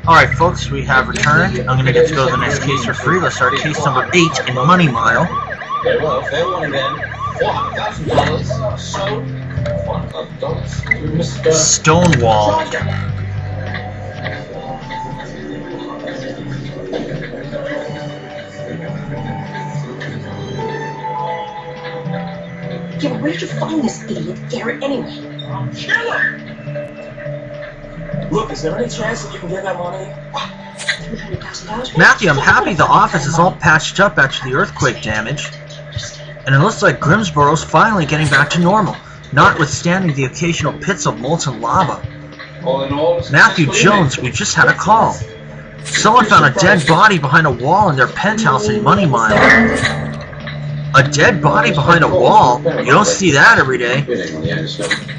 Alright folks, we have returned. I'm gonna get to go to the next case for free. Let's start case number 8 in Money Mile. Very well, fair one again. $400,000. So, $100 Mr. Stonewalled. Yeah, where did you find this idiot Garrett anyway? Killer! Look, is there any chance that you can get that money? $300,000? Matthew, I'm happy the office is all patched up after the earthquake damage. And it looks like Grimsboro's finally getting back to normal, notwithstanding the occasional pits of molten lava. All in all, Matthew Jones, we just had a call. Someone found a dead body behind a wall in their penthouse in Money Mile. A dead body behind a wall? You don't see that every day.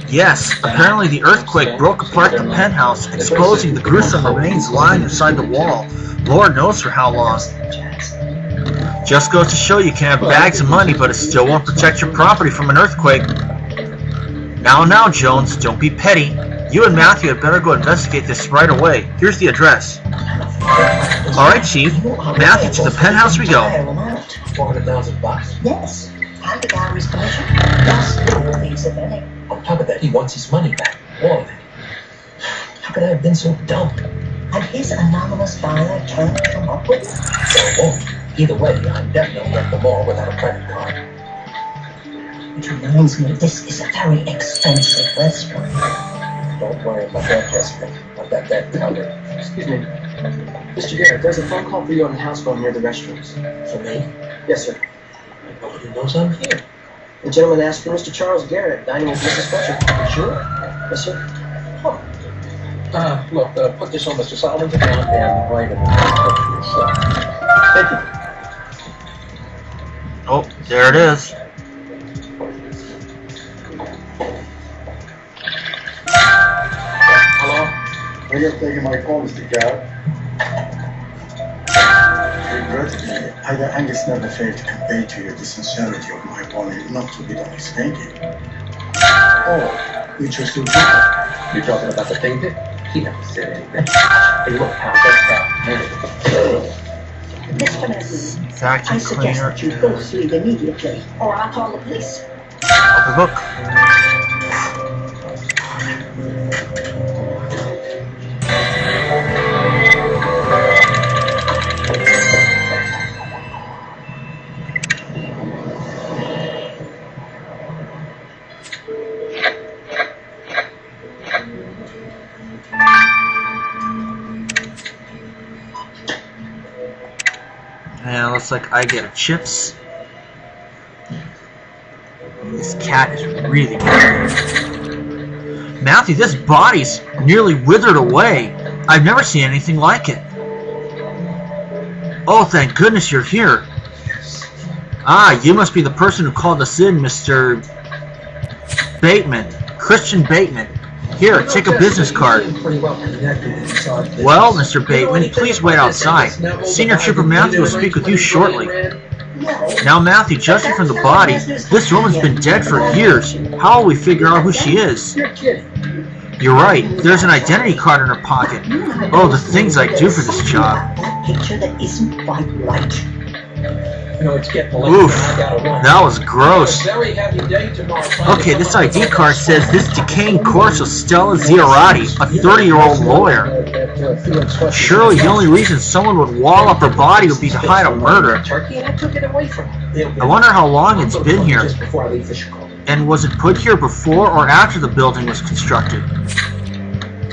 Yes, apparently the earthquake broke apart the penthouse, exposing the gruesome remains lying inside the wall. Lord knows for how long. Just goes to show you can have bags of money, but it still won't protect your property from an earthquake. Now, Jones, don't be petty. You and Matthew had better go investigate this right away. Here's the address. Alright, Chief. Matthew, to the penthouse we go. $400,000. Yes. And the gallery's commission. Plus, all these if any. On top of that, he wants his money back. All of it. How could I have been so dumb? And his anonymous buyer can't come up with it. So I won't. Either way, I'm definitely at the mall without a credit card. Which reminds me, this is a very expensive restaurant. Don't worry about that, Jessica. I've got that covered. Excuse me. Mr. Garrett, there's a phone call for you on the house phone near the restrooms. For me? Yes, sir. Nobody knows I'm here. The gentleman asked for Mr. Charles Garrett, dining with Mrs. Fletcher. Sure? Yes, sir. Oh. Look, put this on Mr. Solomon's account and write it. Thank you. Oh, there it is. Hello? Are you taking my call, Mr. Garrett? Regrettably, either Angus never failed to convey to you the sincerity of my warning not to bid on his painting. Or you chose to drop it. You talking about the painting? He never said anything. Hey, look, pal, that's Mr. Matthew, Vacuum I suggest cleaner that you go sleep immediately, or I'll call the police. Open book. And looks like I get a chips. This cat is really good. Matthew, this body's nearly withered away. I've never seen anything like it. Oh, thank goodness you're here. Ah, you must be the person who called us in, Mr. Bateman. Christian Bateman. Here, take a business card. Well, Mr. Bateman, please wait outside. Senior Trooper Matthew will speak with you shortly. Now, Matthew, judging from the body, this woman's been dead for years. How will we figure out who she is? You're right. There's an identity card in her pocket. Oh, the things I do for this job. That picture that isn't quite right. Oof, that was gross. Okay, this ID card says this decaying corpse was Stella Ziorati, a 30-year-old lawyer. Surely the only reason someone would wall up her body would be to hide a murder. I wonder how long it's been here. And was it put here before or after the building was constructed?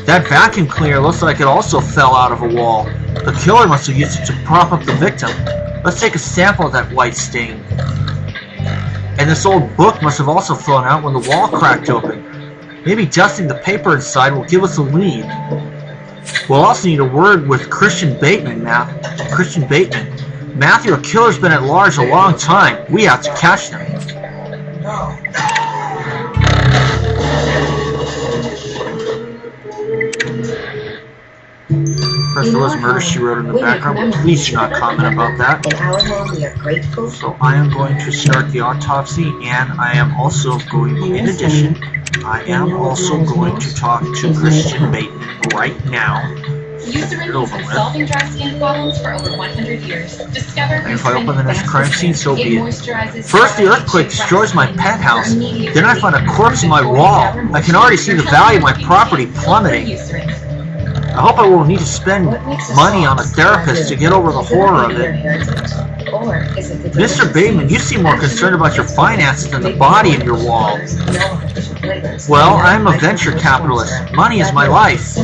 That vacuum cleaner looks like it also fell out of a wall. The killer must have used it to prop up the victim. Let's take a sample of that white stain. And this old book must have also fallen out when the wall cracked open. Maybe dusting the paper inside will give us a lead. We'll also need a word with Christian Bateman. Matthew, a killer's been at large a long time. We have to catch them. course, there was Murder, She Wrote in the background, but please do not comment about that. In our home, we are grateful. So I am going to start the autopsy, and I am also going, in addition, I am also going to talk to Christian Bateman right now. Userin has been solving dry skin problems for over 100 years. Discover And if I open the next crime scene, so be it. moisturizes First, the earthquake destroys my penthouse. Then I find a corpse in my wall. I can already see the value of my property plummeting. I hope I won't need to spend money on a therapist to get over the horror of it. Mr. Bateman, you seem more concerned about your finances than the body in your wall. Well, I'm a venture capitalist. Money is my life.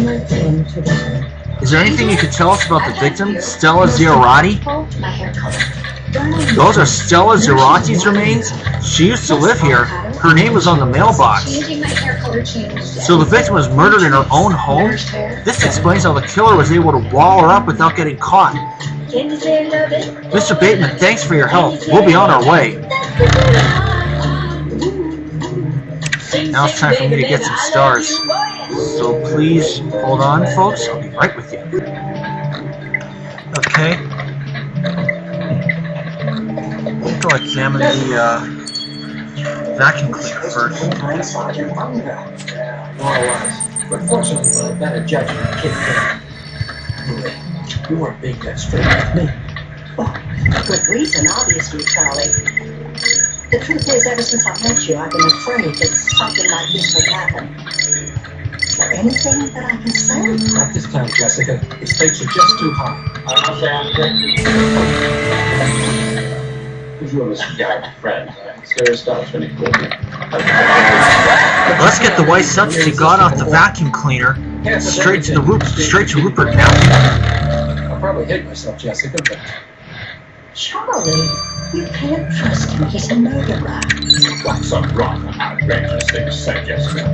Is there anything you could tell us about the victim, Stella Zierati? Those are Stella Zierati's remains? She used to live here. Her name was on the mailbox. So the victim was murdered in her own home? This explains how the killer was able to wall her up without getting caught. Mr. Bateman, thanks for your help. We'll be on our way. Now it's time for me to get some stars. So please hold on, folks. I'll be right with you. Okay. I'll examine the vacuum cleaner first. Sergeant Unger. More or less. But fortunately, with a better judgment, kid you weren't being that straight with me. Well, good reason, obviously, Charlie. The truth is, ever since I met you, I've been afraid that something like this would happen. Is there anything that I can say? Not this time, Jessica. The stakes are just too high. I'll say I'm dead. You and Mr. Garrett, friend. Serious stuff, 24. Let's get the white substance he got off the vacuum cleaner straight to Rupert now. I'll probably hate myself, Jessica, but... Charlie, you can't trust him. He's a murderer. That's some rather outrageous thing to say, Jessica.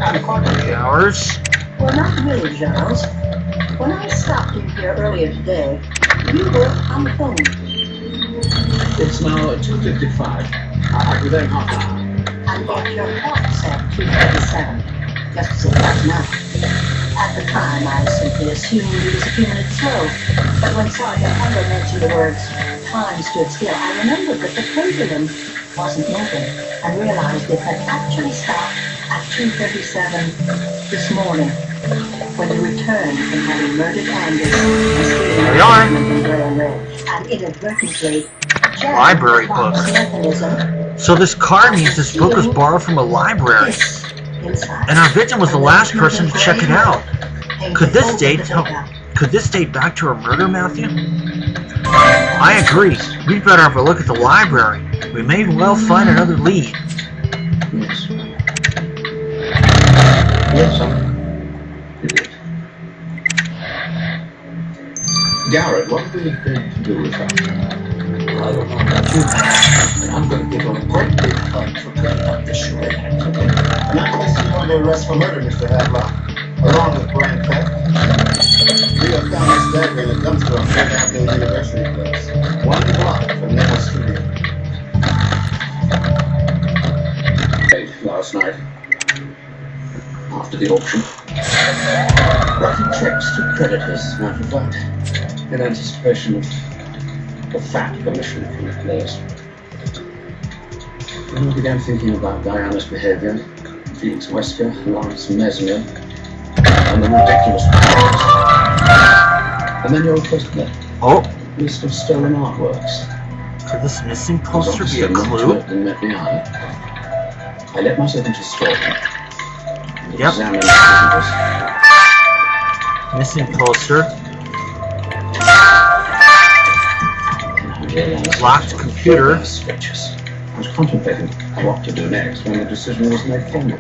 And quite Hours? Well, not really, Charles. When I stopped in here earlier today, you were on the phone. It's now 2:55. I'll be there in half an hour. And got your box at 2:37, just as it was now. At the time, I simply assumed he was a few minutes slow. But when Sergeant Unger mentioned the words, time stood still, I remembered that the pendulum wasn't moving and realized it had actually stopped at 2:37 this morning, when you returned from having murdered Angus and stealing the document in gray and red, and inadvertently Library book. So this card means this book was borrowed from a library. And our victim was the last person to check it out. Could this date back to her murder, Matthew? I agree. We'd better have a look at the library. We may well find another lead. Yes. Yes, sir. You did. Garrett, what are we going to do with that? I don't know about you, but I'm going to give him a great big hug for cutting up this charade. Not unless you want to arrest for murder, Mr. Hadlock, along with grand theft. We have found this dagger in a dumpster on 3rd Avenue University Place, 1 block from Neville Studio. Last night, after the auction, writing checks to creditors, as a matter of fact, in anticipation of the fat commission from the players. Then I began thinking about Diana's behavior, Felix Wesker, Lawrence Mesmer, and the ridiculous performance. And then your first letter. Oh, List of stolen artworks. could this missing There's poster be a obviously more to clue? it than met the eye. I let myself into store and Yep. examined the papers. Missing poster. Realized Locked that computer. there were sketches. I was contemplating what to do next when the decision was made for me.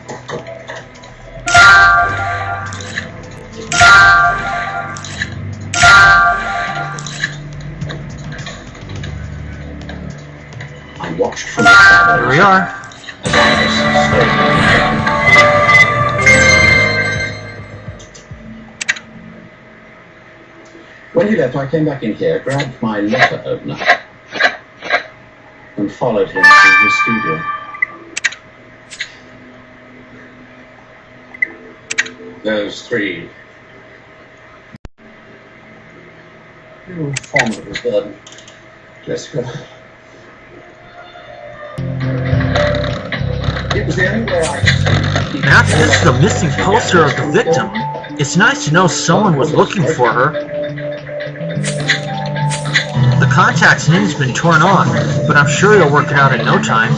I watched from the shadows. Here we are. As Angus slowly. When he left, I came back in here, grabbed my letter opener, and followed him to his studio. Those three You were formidable, bud. Jessica. It was anywhere I Matthew, this is a missing poster of the victim. It's nice to know someone was looking for her. The contact's name's been torn off, but I'm sure you'll work it out in no time.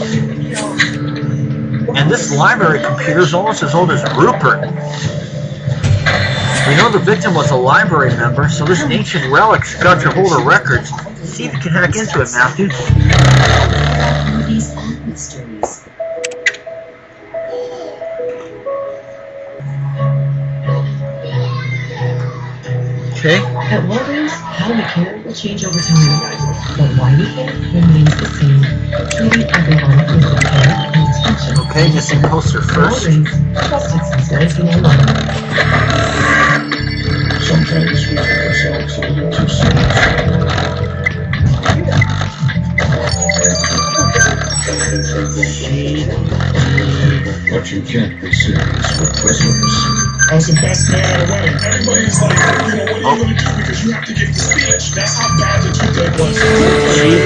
And this library computer is almost as old as Rupert. We know the victim was a library member, so this ancient relic's got to hold her records. See if you can hack into it, Matthew. Movies and mysteries. Okay. At Walgreens, how we care will change over time, but why we care remains the same. Treating everyone with the care and attention. Okay, missing poster first. Walgreens, trusted since 1911. Sometimes we take ourselves a little too But you can't be serious with prisoners. I was the best man at a wedding. Everybody's like, what are you gonna do? Because you have to give the speech. That's how bad the toothache was.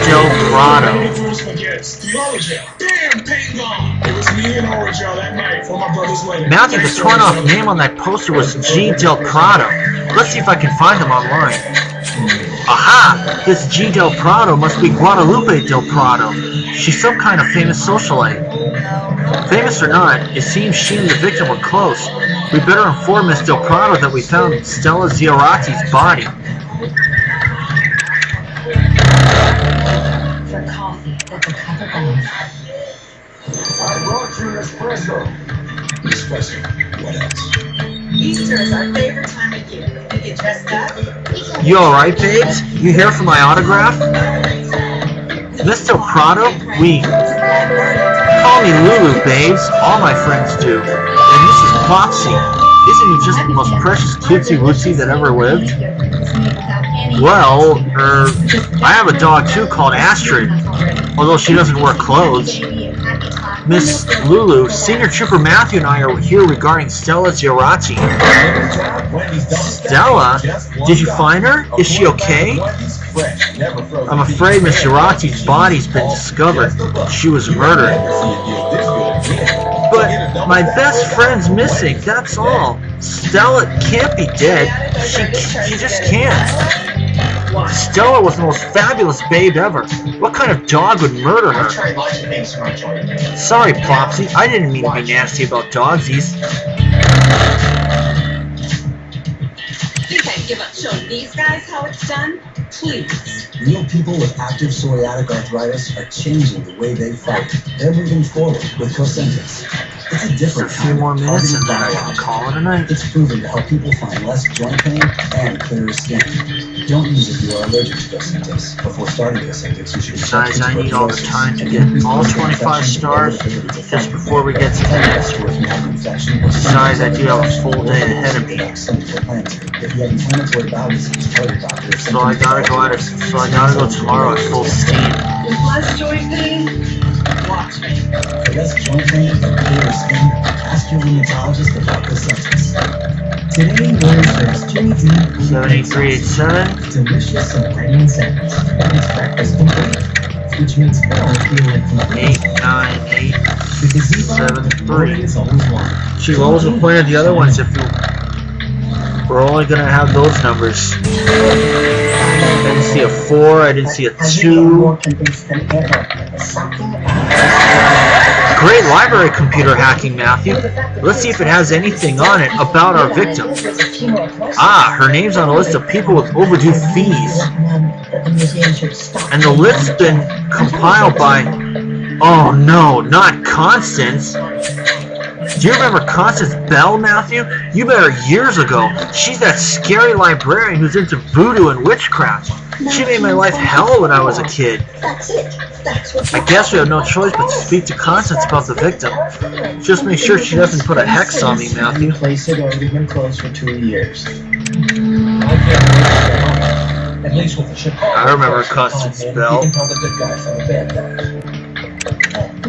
Del Prado. Theology. Damn, pain gone. It was me and Origel that night for my brother's wedding. Matthew, the torn off name on that poster was G. Del Prado. Let's see if I can find him online. Aha! This G. Del Prado must be Guadalupe Del Prado. She's some kind of famous socialite. Famous or not, it seems she and the victim were close. We better inform Miss Del Prado that we found Stella Ziorati's body. For coffee, that's a cup of ice. I brought you an espresso. Espresso. What else? Easter is our favorite time of year. We get dressed up. You alright, babes? You here for my autograph? Miss Del Prado? We. Call me Lulu, babes. All my friends do. And this is Popsy. Isn't he just the most precious Tootsie Wootsy that ever lived? Well, I have a dog too called Astrid, although she doesn't wear clothes. Miss Lulu, Senior Trooper Matthew and I are here regarding Stella Ziorati. Stella? Did you find her? Is she okay? I'm afraid Miss Ziorati's body's been discovered. She was murdered. But my best friend's missing, that's all. Stella can't be dead. She just can't. Stella was the most fabulous babe ever. What kind of dog would murder her? Sorry, Plopsy. I didn't mean to be nasty about dogsies. Think I'd give up showing these guys how it's done? Please. Real people with active psoriatic arthritis are changing the way they fight. They're moving forward with Cosentyx. It's a different Just a few more minutes and then I can call it a night. It's proven to help people find less joint pain and clearer skin. Don't use it if you are allergic to Cosentyx. Before starting Cosentyx, you should Besides, I need all the time to get all 25 stars just before we get to the next one. Besides, I do have a full day ahead of me. So I gotta go tomorrow at full steam. With less joint pain, watch me. For less joint pain and clearer skin, ask your rheumatologist about Cosentyx. Today, Lori serves 7387. delicious and brand sandwich. That makes breakfast complete, which makes all feel like complete. 89873. Is always one. She always appointed the other ones if you. We're only gonna have those numbers. I didn't see a 4. I didn't see a 2. Great library computer hacking, Matthew. Let's see if it has anything on it about our victim. Ah, her name's on a list of people with overdue fees. And the list's been compiled by... Oh no, not Constance. Do you remember Constance Bell, Matthew? You met her years ago. She's that scary librarian who's into voodoo and witchcraft. She made my life hell when I was a kid. I guess we have no choice but to speak to Constance about the victim. Just make sure she doesn't put a hex on me, Matthew. The place had already been closed for 2 years. At least with the Chicago. I remember Constance Bell. You can tell the good guy from the bad guy.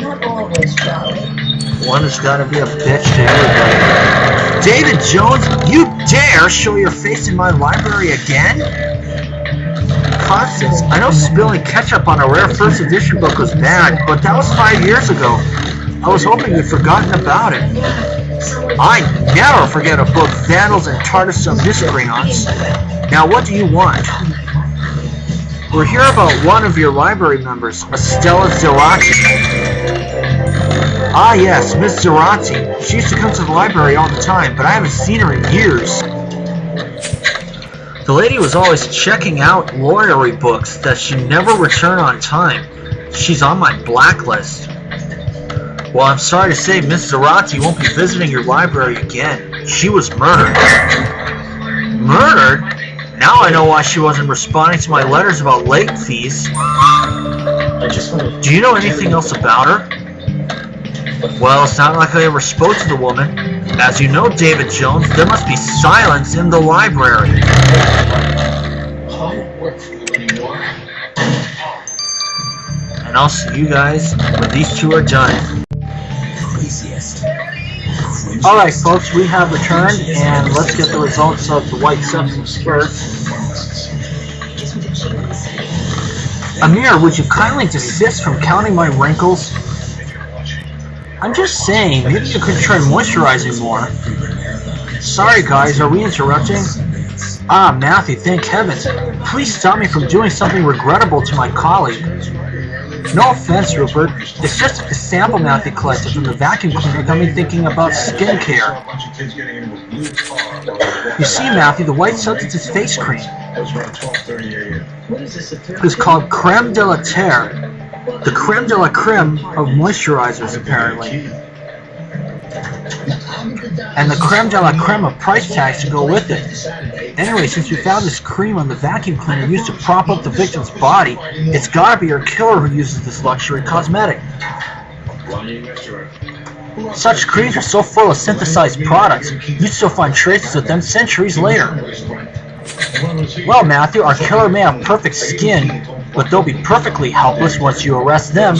Not always, Charlie. One has got to be a bitch to everybody. David Jones, you dare show your face in my library again? Constance, I know spilling ketchup on a rare first edition book was bad, but that was 5 years ago. I was hoping you'd forgotten about it. I never forget a book, Vandals and Tartus of Miscreants. Now what do you want? We're here about one of your library members, Estella Zerati. Ah yes, Miss Zerati. She used to come to the library all the time, but I haven't seen her in years. The lady was always checking out lawyery books that she never returned on time. She's on my blacklist. Well, I'm sorry to say Miss Zerati won't be visiting your library again. She was murdered. Murdered? Now I know why she wasn't responding to my letters about late fees. Do you know anything else about her? Well, it's not like I ever spoke to the woman. As you know, David Jones, there must be silence in the library. I don't work for you anymore. And I'll see you guys when these two are done. Alright folks, we have returned, and let's get the results of the white substance first. Amir, would you kindly desist from counting my wrinkles? I'm just saying, maybe you could try moisturizing more. Sorry guys, are we interrupting? Ah, Matthew, thank heavens. Please stop me from doing something regrettable to my colleague. No offense, Rupert. It's just a sample Matthew collected from the vacuum cleaner got me thinking about skincare. You see, Matthew, the white substance is face cream. It's called Creme de la Terre. The creme de la creme of moisturizers, apparently. And the creme de la creme of price tags to go with it. Anyway, since we found this cream on the vacuum cleaner used to prop up the victim's body, it's gotta be her killer who uses this luxury cosmetic. Such creams are so full of synthesized products, you'd still find traces of them centuries later. Well, Matthew, our killer may have perfect skin, but they'll be perfectly helpless once you arrest them.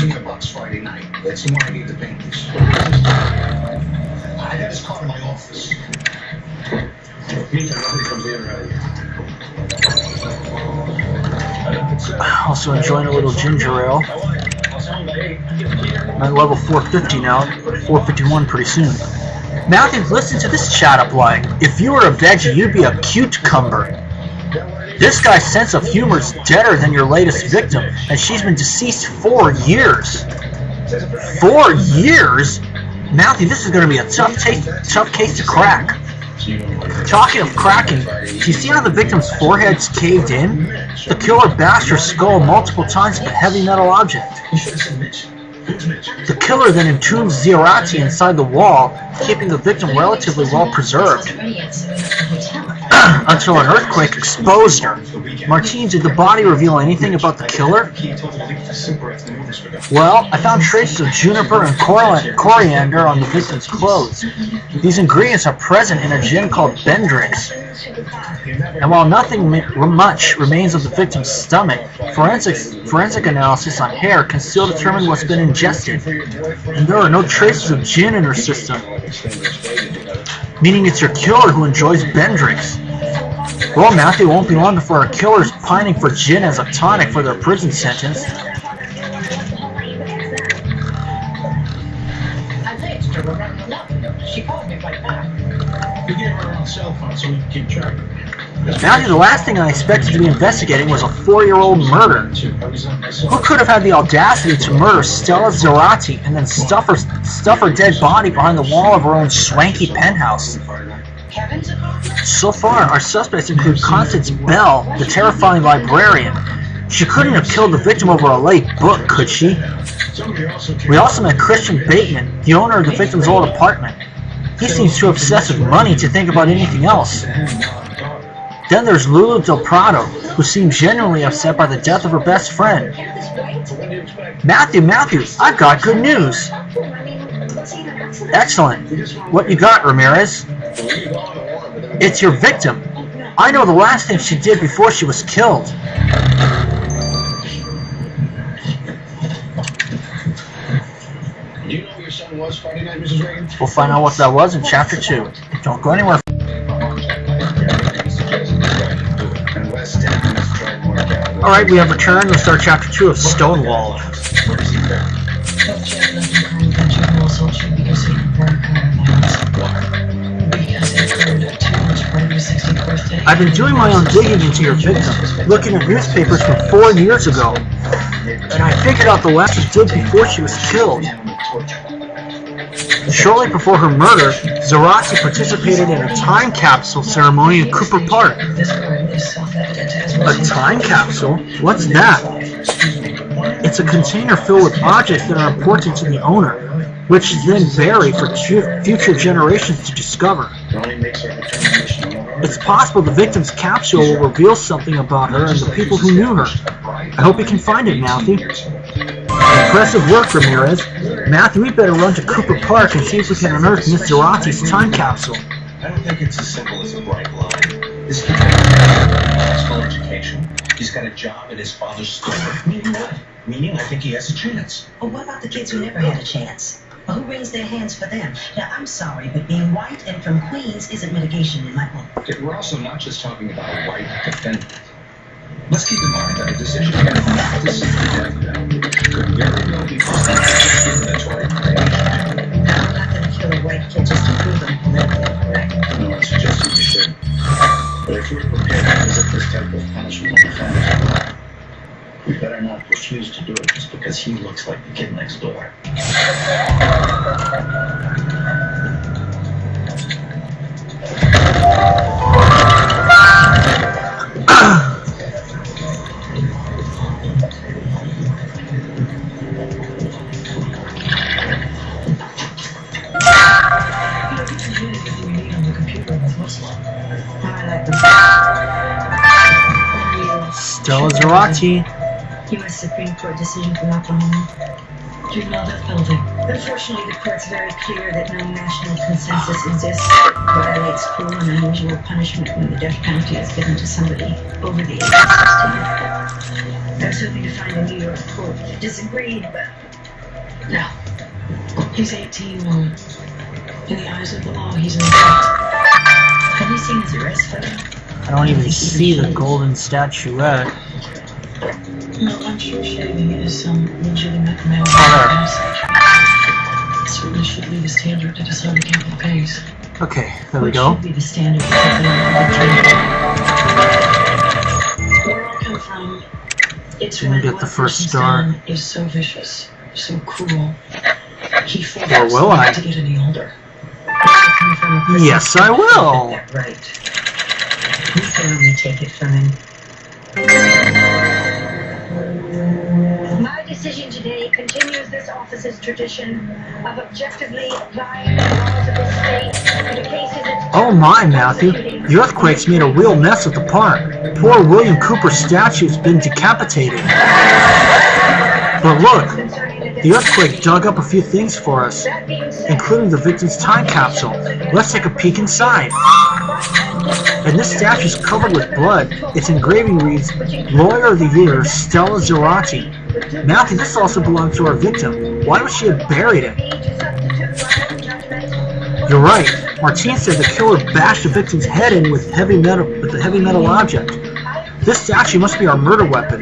Also enjoying a little ginger ale. I'm at level 450 now, 451 pretty soon. Matthew, listen to this chat up line. If you were a veggie, you'd be a cucumber. This guy's sense of humor is deader than your latest victim, and she's been deceased 4 years. 4 years? Matthew, this is going to be a tough case to crack. Talking of cracking, do you see how the victim's forehead's caved in? The killer bashed her skull multiple times with a heavy metal object. The killer then entombed Zerati inside the wall, keeping the victim relatively well preserved. Until an earthquake exposed her. Martine, did the body reveal anything about the killer? Well, I found traces of juniper and coriander on the victim's clothes. These ingredients are present in a gin called Bendrix. And while nothing much remains of the victim's stomach, forensic analysis on hair can still determine what's been ingested. And there are no traces of gin in her system. Meaning it's your killer who enjoys Bendrix. Well, Matthew, won't be long before our killer's pining for gin as a tonic for their prison sentence. Matthew, the last thing I expected to be investigating was a 4-year-old murder. Who could have had the audacity to murder Stella Zerati and then stuff her dead body behind the wall of her own swanky penthouse? So far, our suspects include Constance Bell, the terrifying librarian. She couldn't have killed the victim over a late book, could she? We also met Christian Bateman, the owner of the victim's old apartment. He seems too obsessed with money to think about anything else. Then there's Lulu Del Prado, who seemed genuinely upset by the death of her best friend. Matthew, I've got good news. Excellent. What you got, Ramirez? It's your victim. I know the last thing she did before she was killed. You know where your son was Friday night, Mrs. Reagan? We'll find out what that was in Chapter 2. Don't go anywhere. And West End, Mr. Trademark, Alright, we have returned. Let's start chapter 2 of Stonewalled. Where does he go? I've been doing my own digging into your victim, looking at newspapers from 4 years ago, and I figured out the last was did before she was killed. Shortly before her murder, Zarate participated in a time capsule ceremony in Cooper Park. A time capsule? What's that? It's a container filled with objects that are important to the owner, which is then buried for future generations to discover. It's possible the victim's capsule will reveal something about her and the people who knew her. I hope we can find it, Matthew. Impressive work, Ramirez. Matthew, we better run to Cooper Park and see if we can unearth Miss Zarate's time capsule. I don't think it's as simple as a bright line. This kid has full education. He's got a job at his father's store. Meaning what? Meaning, I think he has a chance. Well, what about the kids who never had a chance? Well, who raised their hands for them? Now, I'm sorry, but being white and from Queens isn't mitigation in my book. Okay, we're also not just talking about a white defendant. Let's keep in mind that a decision not to seek the death penalty could very well be discriminatory. I'm not going to kill a white kid just to prove I'm politically correct. No, I'm suggesting you should. But if you're prepared to visit this type of punishment on the family floor, you better not refuse to do it just because he looks like the kid next door. Stella Zarate. U.S. Supreme Court decision for Oklahoma. Juvenile death penalty. Unfortunately, the court's very clear that no national consensus exists. Violates cruel and unusual punishment when the death penalty is given to somebody over the age of 16. I was hoping to find a New York court that disagreed, but no. He's 18, Mom. In the eyes of the law, he's an adult. Have you seen his arrest photo? I don't even see the golden statuette. No, I'm sure shaving is some legitimate male certainly should be the standard to decide a capital case. Okay, there we go. Should be the standard because where I come from, it's Didn't when get one the first person's star. gun is so vicious, so cruel. He Or will I? to get any older. Come from a person Yes, I will. Get that right. You can only take it from him. My decision today continues this office's tradition of objectively applying the laws of the state to cases of... Oh my, Matthew. The earthquake's made a real mess of the park. Poor William Cooper's statue's been decapitated. But look, the earthquake dug up a few things for us, including the victim's time capsule. Let's take a peek inside. And this statue is covered with blood. Its engraving reads, Lawyer of the Year, Stella Zarate. Matthew, this also belongs to our victim. Why would she have buried it? You're right. Martine said the killer bashed the victim's head in with a heavy metal object. This statue must be our murder weapon.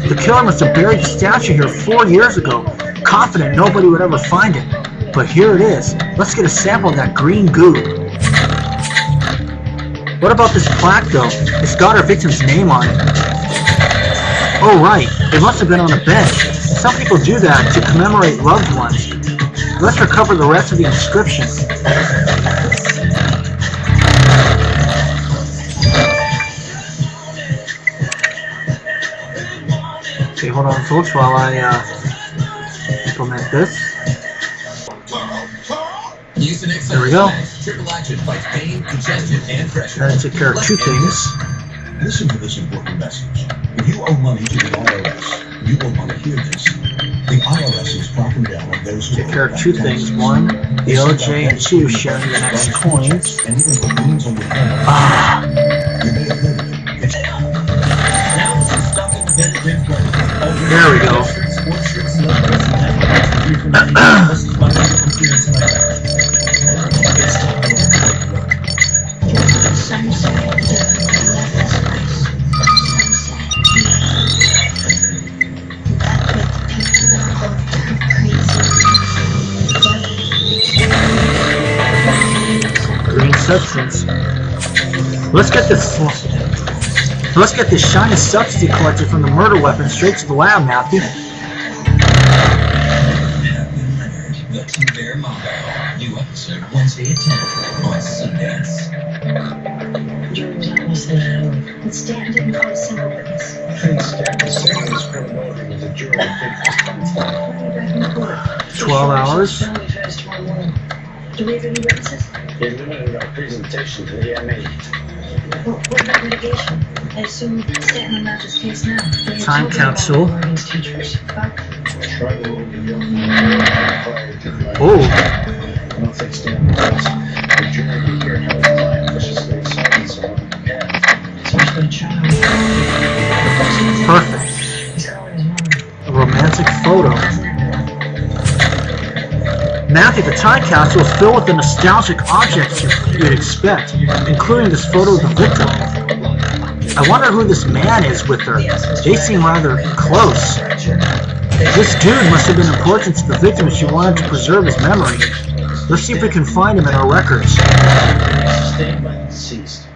The killer must have buried the statue here 4 years ago, confident nobody would ever find it. But here it is. Let's get a sample of that green goo. What about this plaque, though? It's got our victim's name on it. Oh, right. It must have been on a bench. Some people do that to commemorate loved ones. Let's recover the rest of the inscription. Okay, hold on, folks, while I implement this. There we go. That took care of 2 things. Listen to this important message. If you owe money to the IRS, you will want to hear this. The IRS's cracking down on those who take care of 2 things. 1, the OJ, and 2, sharing the next coins. And even put liens on your home. You may have heard of it. There we go. substance. Let's get this shiny substance he collected from the murder weapon straight to the lab, Matthew. The Bear Mambo. New episode Wednesday at 10 on Sundance. Jury was almost an hour, but Stan didn't call a single witness. I think Stanton's saying his credibility was a jury of 12 hours. Felony phase tomorrow morning. Do we have any witnesses? He limited our presentation to the ME. Well, what about litigation? I assume Stanton will match his case now. Time capsule. Teachers. Tribal will be guilty of Oh. I don't think Stanton was. The jury will hear how his client viciously assaulted someone in the past. So much for the child. Perfect. He's calling his mother. A romantic photo. Matthew, the time capsule is filled with the nostalgic objects you'd expect, including this photo of the victim. I wonder who this man is with her. They seem rather close. This dude must have been important to the victim if she wanted to preserve his memory. Let's see if we can find him in our records. Sustained by the deceased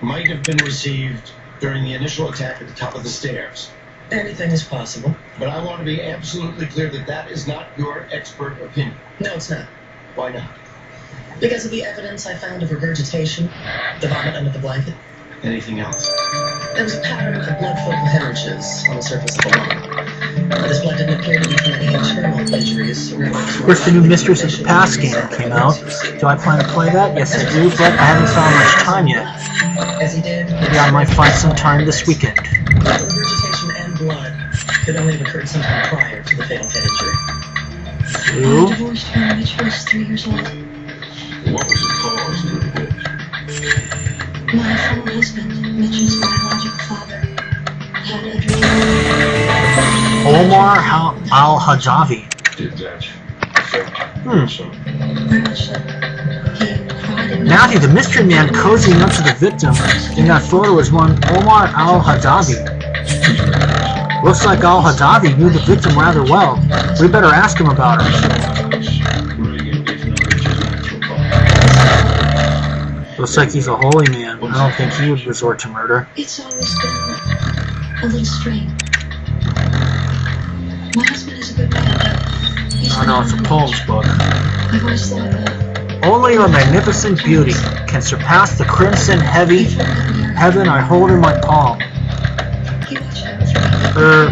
might have been received during the initial attack at the top of the stairs. Anything is possible. But I want to be absolutely clear that that is not your expert opinion. No, it's not. Why not? Because of the evidence I found of regurgitation, the vomit under the blanket. Anything else? There was a pattern of blood focal hemorrhages on the surface of the lung. This blood didn't appear to be from any internal injuries. Of course, the new Mistress of the Past game came out. Do I plan to play that? Yes, I do, but I haven't found much time yet. As he did, Maybe I might find some time this weekend. regurgitation and blood could only have occurred sometime prior to the fatal head injury. Two. I divorced when Mitch was 3 years old. What was the cause of the divorce? My former husband, Mitch's biological father, had a dream. Omar al-Hajavi. Did that so? Very much so. He cried at Matthew, the mystery man cozying up to the victim in that photo is one Omar al-Hajavi. Looks like al-Hajavi knew the victim rather well. We better ask him about her. Looks like he's a holy man. I don't think he would resort to murder. It's always been a little strange. My husband is a good man, but he's Oh no, it's a poems book. I've always thought that Only your magnificent beauty can surpass the crimson heaven I hold in my palm. he watched out.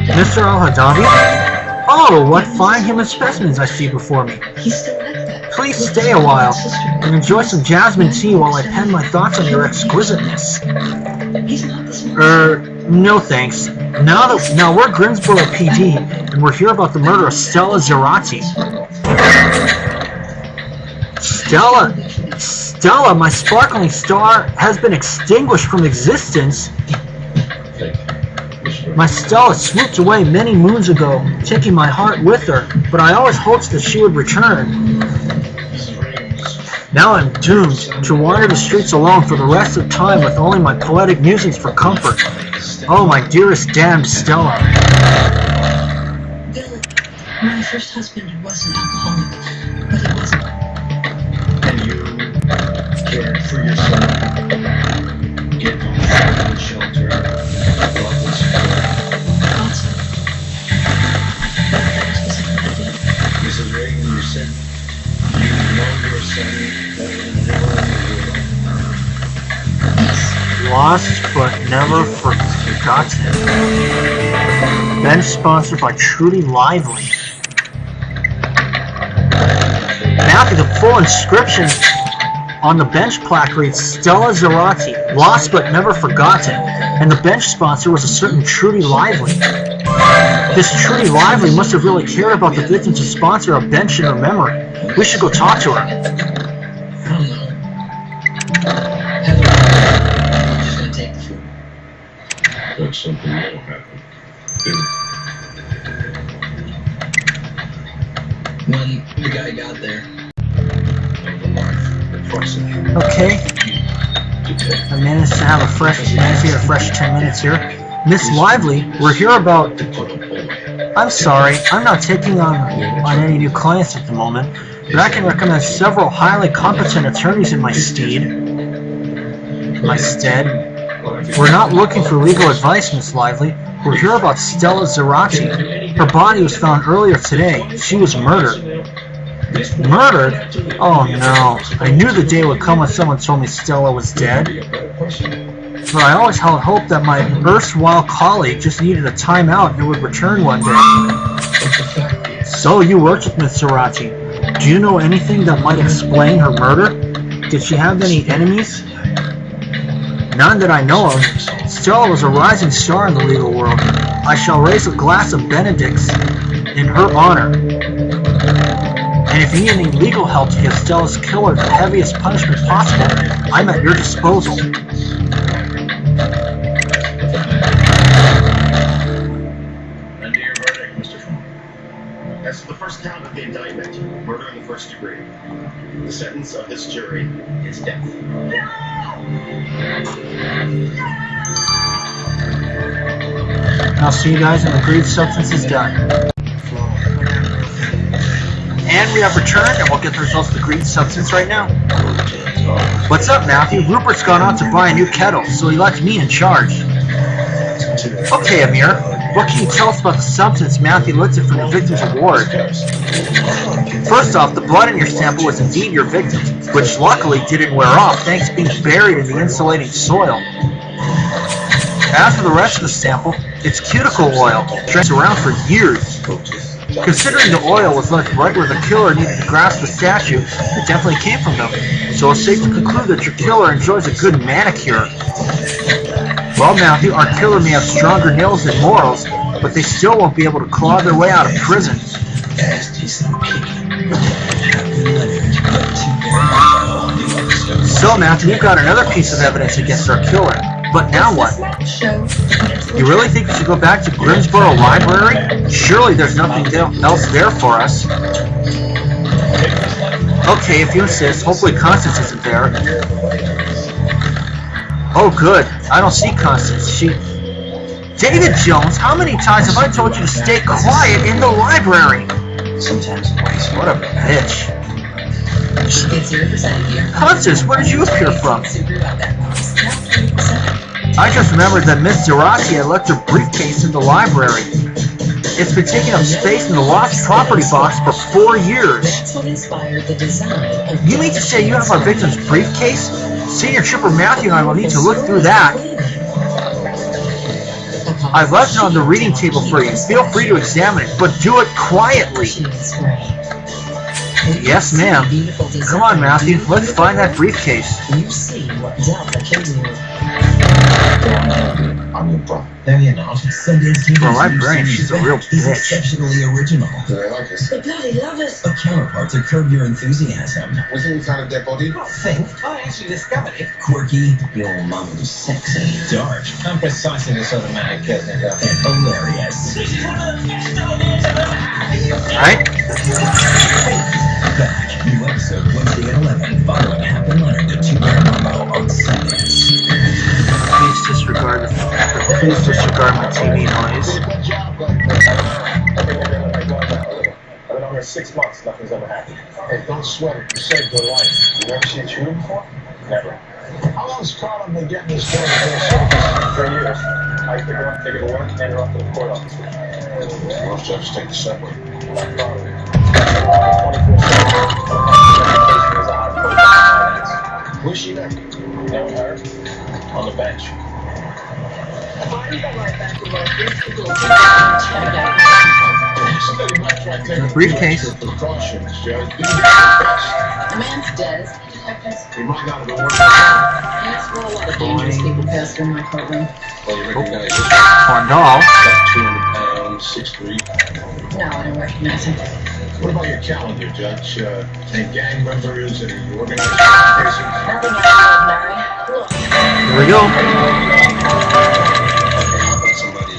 Mr. al-Hajavi? Oh, what fine human specimens I see before me. He's still like that. Please stay a while and enjoy some jasmine tea while I pen my thoughts on your exquisiteness. He's not the smartest. No thanks. Now we're Greensboro PD, and we're here about the murder of Stella Zerati. Stella, my sparkling star has been extinguished from existence. My Stella swooped away many moons ago, taking my heart with her, but I always hoped that she would return. Now I'm doomed to wander the streets alone for the rest of time with only my poetic musings for comfort. Oh, my dearest damned Stella. Bill, my first husband was an alcoholic, but he wasn't. And you cared for your son. Give him food and shelter. Love was Also, that was something I did. Mrs. Reagan, you said you know your son better than anyone in the world. Yes. Lost but never forgotten. Bench sponsored by Trudy Lively. Matthew, the full inscription on the bench plaque reads Stella Zerati, lost but never forgotten, and the bench sponsor was a certain Trudy Lively. This Trudy Lively must have really cared about the victim to sponsor a bench in her memory. We should go talk to her. I don't know. Heather, I'm just gonna take the food. But something more happened. When the guy got there, Okay. I managed to have a fresh 10 minutes here. Miss Lively, we're here about... I'm sorry, I'm not taking on any new clients at the moment, but I can recommend several highly competent attorneys in my stead. my stead. We're not looking for legal advice, Miss Lively. We're here about Stella Zerachi. Her body was found earlier today. She was murdered. Murdered? Oh no. I knew the day would come when someone told me Stella was dead. But I always held hope that my erstwhile colleague just needed a timeout and would return one day. So you worked with Miss Zerachi. Do you know anything that might explain her murder? Did she have any enemies? None that I know of. Stella was a rising star in the legal world. I shall raise a glass of Benedict's in her honor. And if you need any legal help to give Stella's killer the heaviest punishment possible, I'm at your disposal. And to your verdict, Mr. Fong. As to the first count of the indictment, murder in the first degree, the sentence of this jury is death. I'll see you guys when the agreed substance is done. And we have returned, and we'll get the results of the agreed substance right now. What's up, Matthew? Rupert's gone out to buy a new kettle, so he left me in charge. Okay, Amir. What can you tell us about the substance Matthew looked at from the victim's award? First off, the blood in your sample was indeed your victim's, which luckily didn't wear off thanks to being buried in the insulating soil. As for the rest of the sample, it's cuticle oil, stretched around for years. Considering the oil was left right where the killer needed to grasp the statue, it definitely came from them. So it's safe to conclude that your killer enjoys a good manicure. Well, Matthew, our killer may have stronger nails than morals, but they still won't be able to claw their way out of prison. So, Matthew, we've got another piece of evidence against our killer. But now what? You really think we should go back to Grimsboro Library? Surely there's nothing else there for us. Okay, if you insist. Hopefully Constance isn't there. Oh, good. I don't see Constance. She... David Jones, how many times have I told you to stay quiet in the library? What a bitch. Constance, where did you appear from? I just remembered that Miss Zerachi had left her briefcase in the library. It's been taking up space in the lost property box for 4 years. That's what inspired the design of... You mean to say you have our victim's briefcase? Senior Trooper Matthew and I will need to look through that. I've left it on the reading table for you. Feel free to examine it, but do it quietly. Yes, ma'am. Come on, Matthew. Let's find that briefcase. You see what Delta can do. I'm your brother. No, you're not. Sundance TV's Well, I'm brain. She's a real is bitch. exceptionally original. Do they like us? They bloody love us. A counterpart to Curb Your Enthusiasm. Wasn't we found a dead body? Think. I actually discovered it. Quirky, your mum's sexy, dark. I'm precisely the sort of man who kills and hilarious. Right? Back. New episode Wednesday at 11. Following Happen Leonard to 2 Mambo on Sundance. Please disregard my TV noise. I've been on here 6 months, nothing's ever happened. Hey, don't sweat it, you saved her life. You ever seen True before? Never. How long's Carlin been getting this done? 3 years. I pick her up, take her to work, hand her up to the court office. Most judges take the subway. Where's she now? Never heard. On the bench. The briefcase. The man's dead. He might not have been working. Yes, well, a lot of dangerous people pass through my courtroom. Well, you recognize this? Corn doll. About 200 pounds, 6'3". No, I don't recognize him. What about your calendar, Judge? Any gang members, any organized cases? Nothing extraordinary. Look. Here we go. Somebody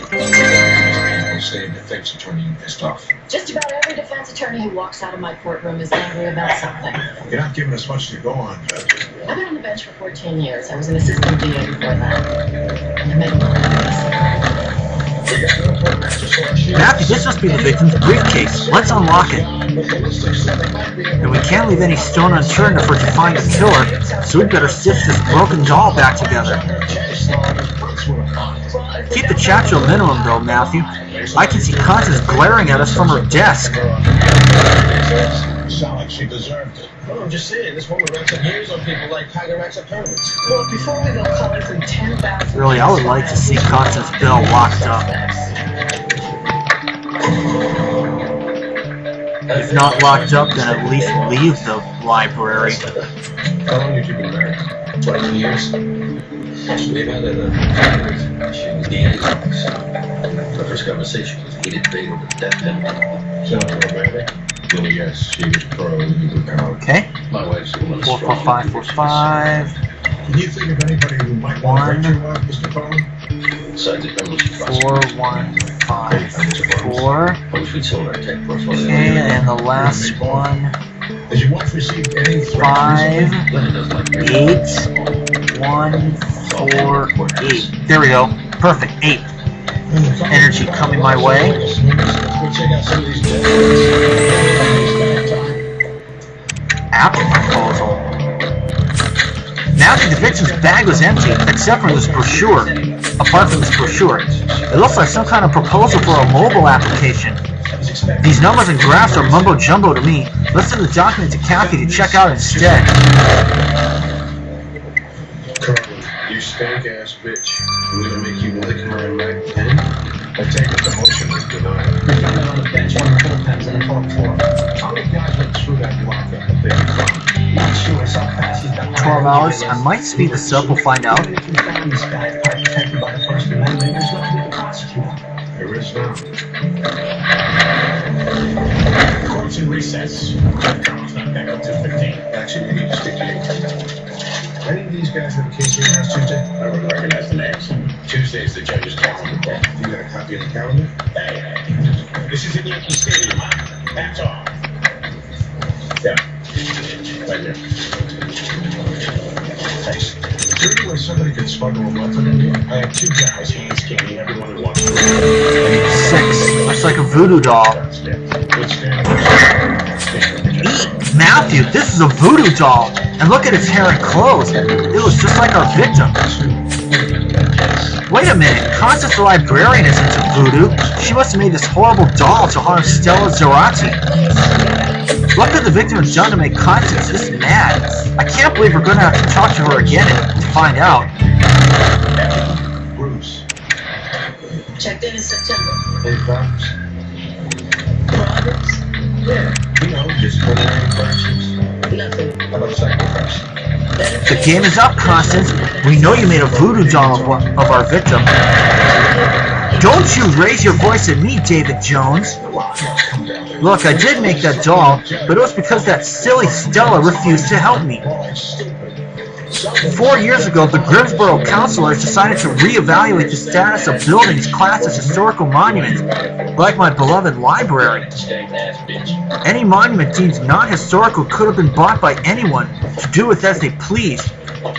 will say a defense attorney you pissed off. Just about every defense attorney who walks out of my courtroom is angry about something. You're not giving us much to go on, Judge. I've been on the bench for 14 years. I was an assistant DA before that. I made a lot of Matthew, this must be the victim's briefcase. Let's unlock it. And we can't leave any stone unturned if we're to find the killer, so we'd better stitch this broken doll back together. Keep the chat to a minimum, though, Matthew. I can see Constance glaring at us from her desk. Sound like she deserved it. Well, I'm just saying, this woman racks up years on people like Tiger racks up tournaments. Well, before we go collecting 10,000... Really, I would like to see Constance Bell locked up. If not locked up, then at least leave the library. How long have you been married? 20 years. We met at a she was the end. Our first conversation was heated debate over the death penalty. Sounds romantic. Well, yes, she was pro, you were pro. Okay. My wife's a woman. 44545. Can you think of anybody who might want to hurt your wife, Mr. Cohen? Besides the criminal she prosecuted. 4154. I wish we'd sold our tech portfolio. Okay, and the last one. Has your wife received any threats? 5, Linda does like 8, 1, 4, 8. There we go. Perfect. 8. Energy coming my way. Let's go check out some of these jets. App proposal. Now the victim's bag was empty, except for this brochure. Apart from this brochure, it looks like some kind of proposal for a mobile application. These numbers and graphs are mumbo jumbo to me. Let's send the document to Kathy to check out instead. Carly, you stank ass bitch. I'm gonna make you lick my right pen. I take it the motion is denied. We found it on the bench, one of the bullpens on the top floor. How many guys went through that lock up that they found? Not sure, it's how fast he's got 12 hours. I might speed this up, we'll find out. Even if we found this guy protected by the First Amendment, there's nothing to prosecute. There is now. Court's in recess. Carl's not back until 2:15. Actually, you need to stick to your any of these guys have a case here last Tuesday? I would recognize the names. Tuesday's the judge's calendar day. You got a copy of the calendar? Hey, this is in Yankee Stadium, huh? That's all. Yeah. Right there. Thanks. Is there any way somebody could smuggle a weapon in here? I have 2 guys, hands candy, everyone who wants to. 6. Looks like a voodoo doll. Good stand. 8. Matthew, this is a voodoo doll. And look at its hair and clothes. It looks just like our victim. Wait a minute. Constance the librarian is into voodoo. She must have made this horrible doll to harm Stella Zarate. What could the victim have done to make Constance this mad? I can't believe we're going to have to talk to her again to find out. Bruce. Checked in September. Any problems? Progress? Yeah. You know, just preliminary infractions. Nothing. How about sacrifice? The game is up, Constance. We know you made a voodoo doll of our victim. Don't you raise your voice at me, David Jones. Look, I did make that doll, but it was because that silly Stella refused to help me. 4 years ago, the Grimsboro councilors decided to reevaluate the status of buildings classed as historical monuments, like my beloved library. Any monument deemed not historical could have been bought by anyone to do with as they pleased.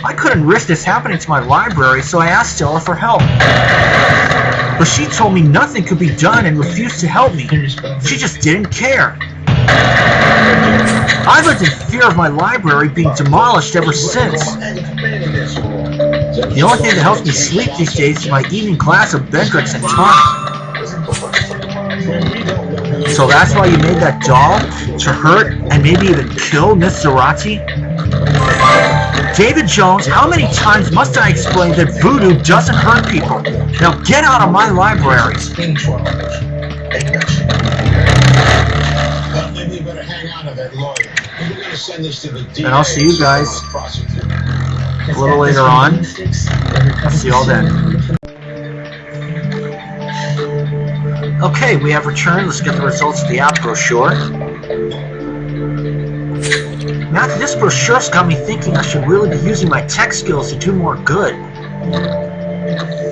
I couldn't risk this happening to my library, so I asked Stella for help. But she told me nothing could be done and refused to help me. She just didn't care. I've lived in fear of my library being demolished ever since. The only thing that helps me sleep these days is my evening glass of Bedricks and tonic. So that's why you made that doll? To hurt and maybe even kill Miss Zarate? David Jones, how many times must I explain that voodoo doesn't hurt people? Now get out of my library. Well, maybe you better hang on to that lawyer. We're going to send this to the DA. And I'll see you guys a little later on. See y'all then. Okay, we have returned. Let's get the results of the app brochure. Now, this brochure's got me thinking I should really be using my tech skills to do more good.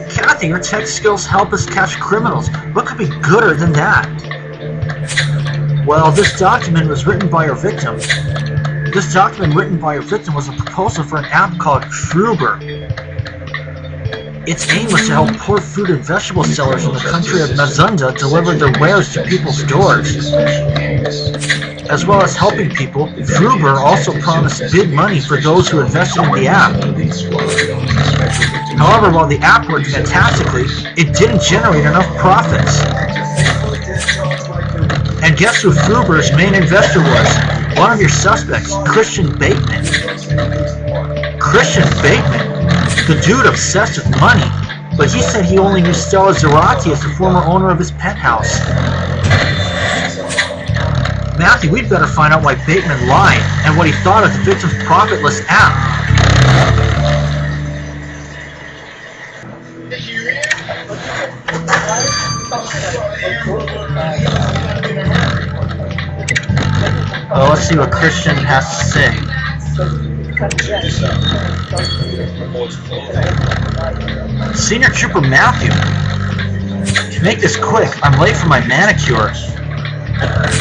Kathy, your tech skills help us catch criminals. What could be gooder than that? Well, this document was written by our victim. This document written by our victim was a proposal for an app called Truber. Its aim was to help poor food and vegetable sellers in the country of Mazunda deliver their wares to people's doors. As well as helping people, Fruber also promised big money for those who invested in the app. However, while the app worked fantastically, it didn't generate enough profits. And guess who Fruber's main investor was? One of your suspects, Christian Bateman. Christian Bateman? The dude obsessed with money, but he said he only knew Stella Zarate as the former owner of his penthouse. Matthew, we'd better find out why Bateman lied and what he thought of the victim's profitless app. Well, let's see what Christian has to say. Senior Trooper Matthew. To make this quick, I'm late for my manicure.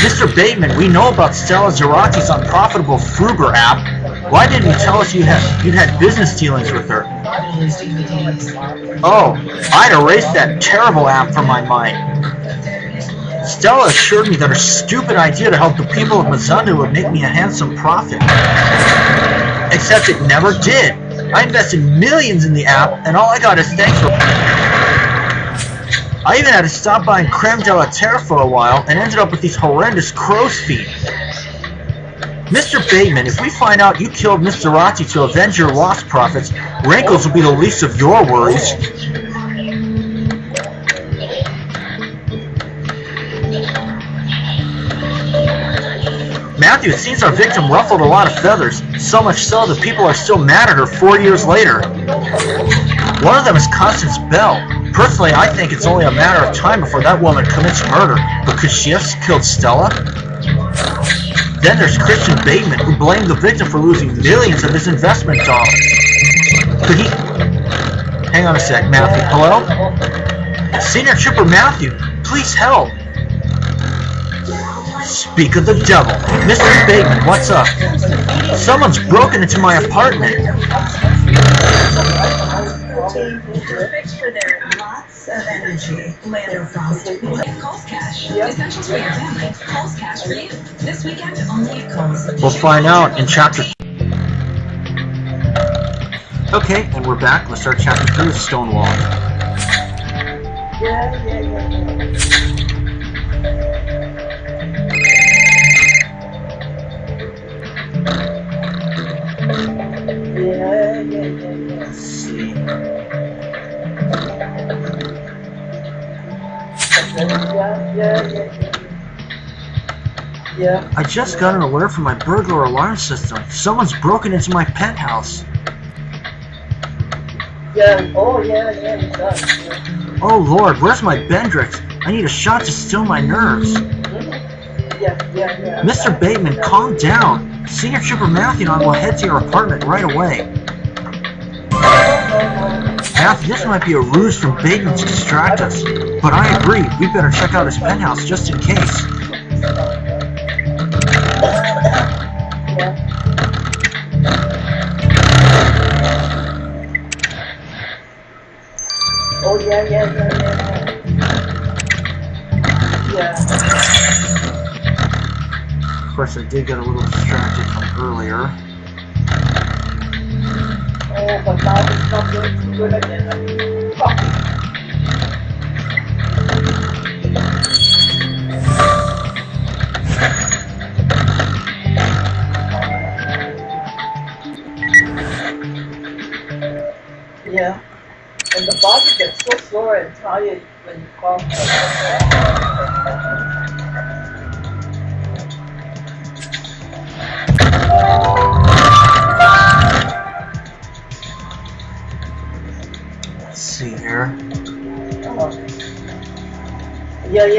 Mr. Bateman, we know about Stella Zarate's unprofitable Fruber app. Why didn't you tell us you'd had business dealings with her? Oh, I'd erased that terrible app from my mind. Stella assured me that her stupid idea to help the people of Mazunda would make me a handsome profit. Except it never did. I invested millions in the app, and all I got is thanks for... I even had to stop buying creme de la terre for a while, and ended up with these horrendous crow's feet. Mr. Bateman, if we find out you killed Miss Zarate to avenge your lost profits, rankles will be the least of your worries. Matthew, it seems our victim ruffled a lot of feathers, so much so that people are still mad at her 4 years later. One of them is Constance Bell. Personally, I think it's only a matter of time before that woman commits murder, but could she have killed Stella? Then there's Christian Bateman, who blamed the victim for losing millions of his investment dollars. Could he... Hang on a sec, Matthew. Hello? Senior Trooper Matthew, please help. Speak of the devil. Mr. Bateman, what's up? Someone's broken into my apartment. Perfect for their lots of energy. Lander Frost. Coles Cash. Essentials for your family. Coles Cash for you. This weekend only at Coles. We'll find out in chapter... Okay, and we're back. Let's start chapter 3 of Stonewalled. Let's see. I just got an alert from my burglar alarm system. Someone's broken into my penthouse. Oh Lord, where's my Bendrix? I need a shot to still my nerves. Mr. Bateman, calm down. Senior Trooper Matthew and I will head to your apartment right away. Matthew, this might be a ruse from Bateman to distract us, but I agree, we better check out his penthouse just in case. Of course, I did get a little distracted from earlier. But now it's not going to good again. Yeah. And the body gets so sore and tired when you call. Let's see here. Oh. Yeah.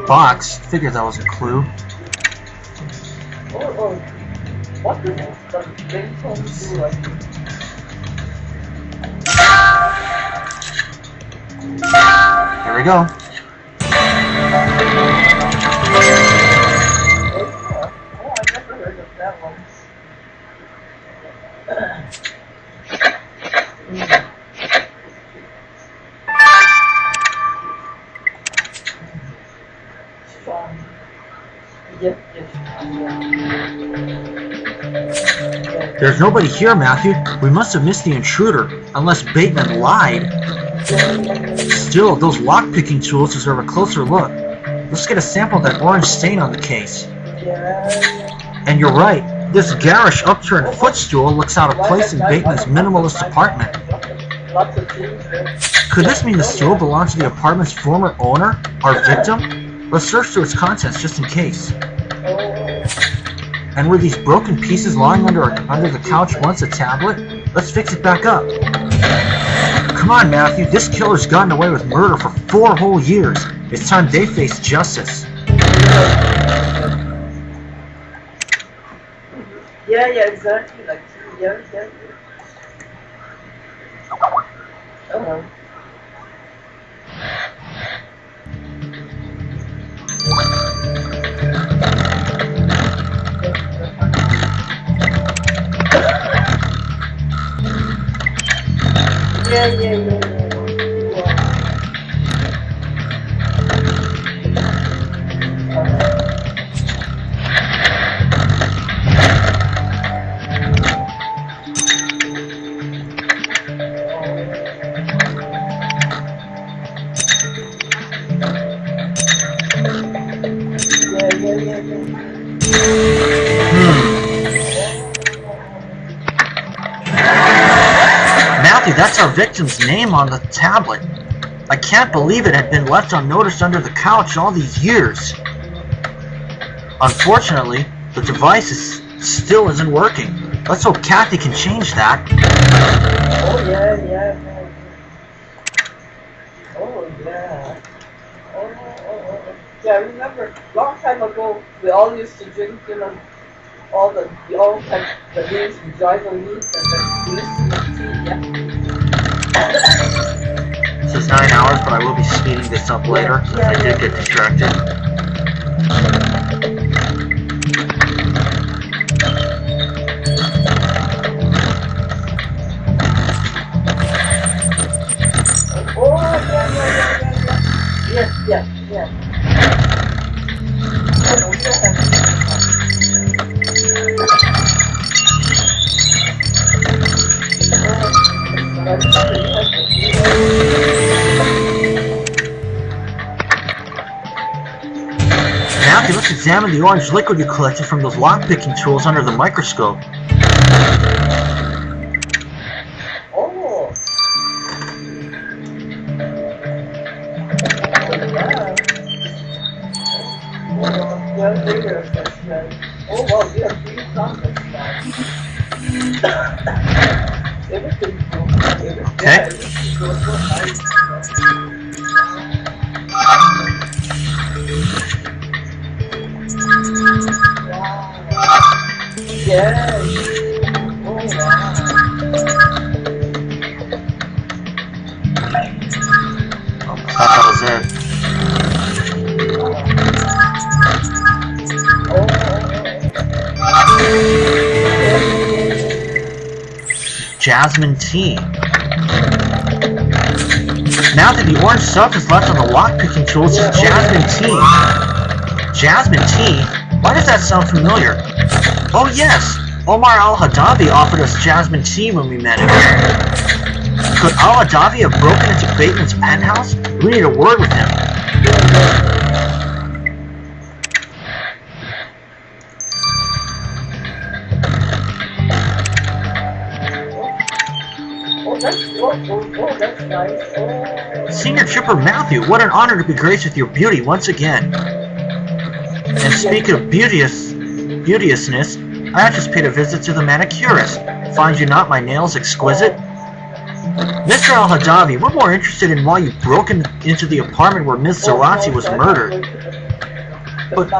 box. Figured that was a clue. Oh, what did the big phone do like? Here we go. Oh, I never heard of that one. Strong. Yep. There's nobody here, Matthew. We must have missed the intruder, unless Bateman lied. Still, those lock-picking tools deserve a closer look. Let's get a sample of that orange stain on the case. And you're right, this garish upturned footstool looks out of place in Bateman's minimalist apartment. Could this mean the stool belonged to the apartment's former owner, our victim? Let's search through its contents just in case. And were these broken pieces lying under the couch once a tablet? Let's fix it back up. Come on, Matthew, this killer's gotten away with murder for 4 whole years. It's time they face justice. Yeah, exactly. Like 2 years, yeah. Yeah. Matthew, that's our victim's name on the tablet. I can't believe it had been left unnoticed under the couch all these years. Unfortunately, the device still isn't working. Let's hope Kathy can change that. Oh, yeah. Oh, yeah. Oh. Yeah, I remember, long time ago, we all used to drink, we all had the games with driver meat and the tea, yeah. This is 9 hours, but I will be speeding this up later, since I did get distracted. Oh, yeah. Matthew, let's examine the orange liquid you collected from those lock-picking tools under the microscope. Oh, wow, you have 3 contacts now. Everything. Okay. Yeah. Oh, wow. I thought that was it. Jasmine tea. Now that the orange substance left on the lock-picking tools is jasmine tea. Jasmine tea? Why does that sound familiar? Oh yes! Omar Al-Hadavi offered us jasmine tea when we met him. Could Al-Hadavi have broken into Bateman's penthouse? We need a word with him. That's nice. Oh. Senior Trooper Matthew, what an honor to be graced with your beauty once again. And speaking of beauteousness, I just paid a visit to the manicurist. Find you not my nails exquisite? Mr. Al-Hadavi, we're more interested in why you broke into the apartment where Ms. Zarati was murdered. But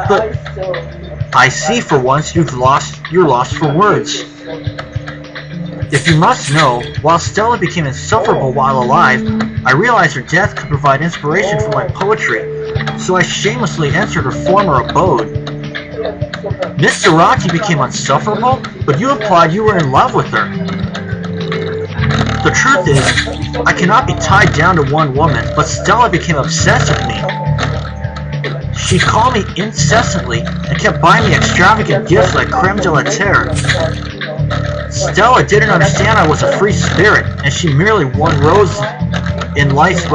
I see for once you're lost for words. If you must know, while Stella became insufferable while alive, I realized her death could provide inspiration for my poetry, so I shamelessly entered her former abode. Miss Zarati became insufferable, but you implied you were in love with her. The truth is, I cannot be tied down to one woman, but Stella became obsessed with me. She called me incessantly and kept buying me extravagant gifts like creme de la terre. Stella didn't understand I was a free spirit, and she merely one rose in life's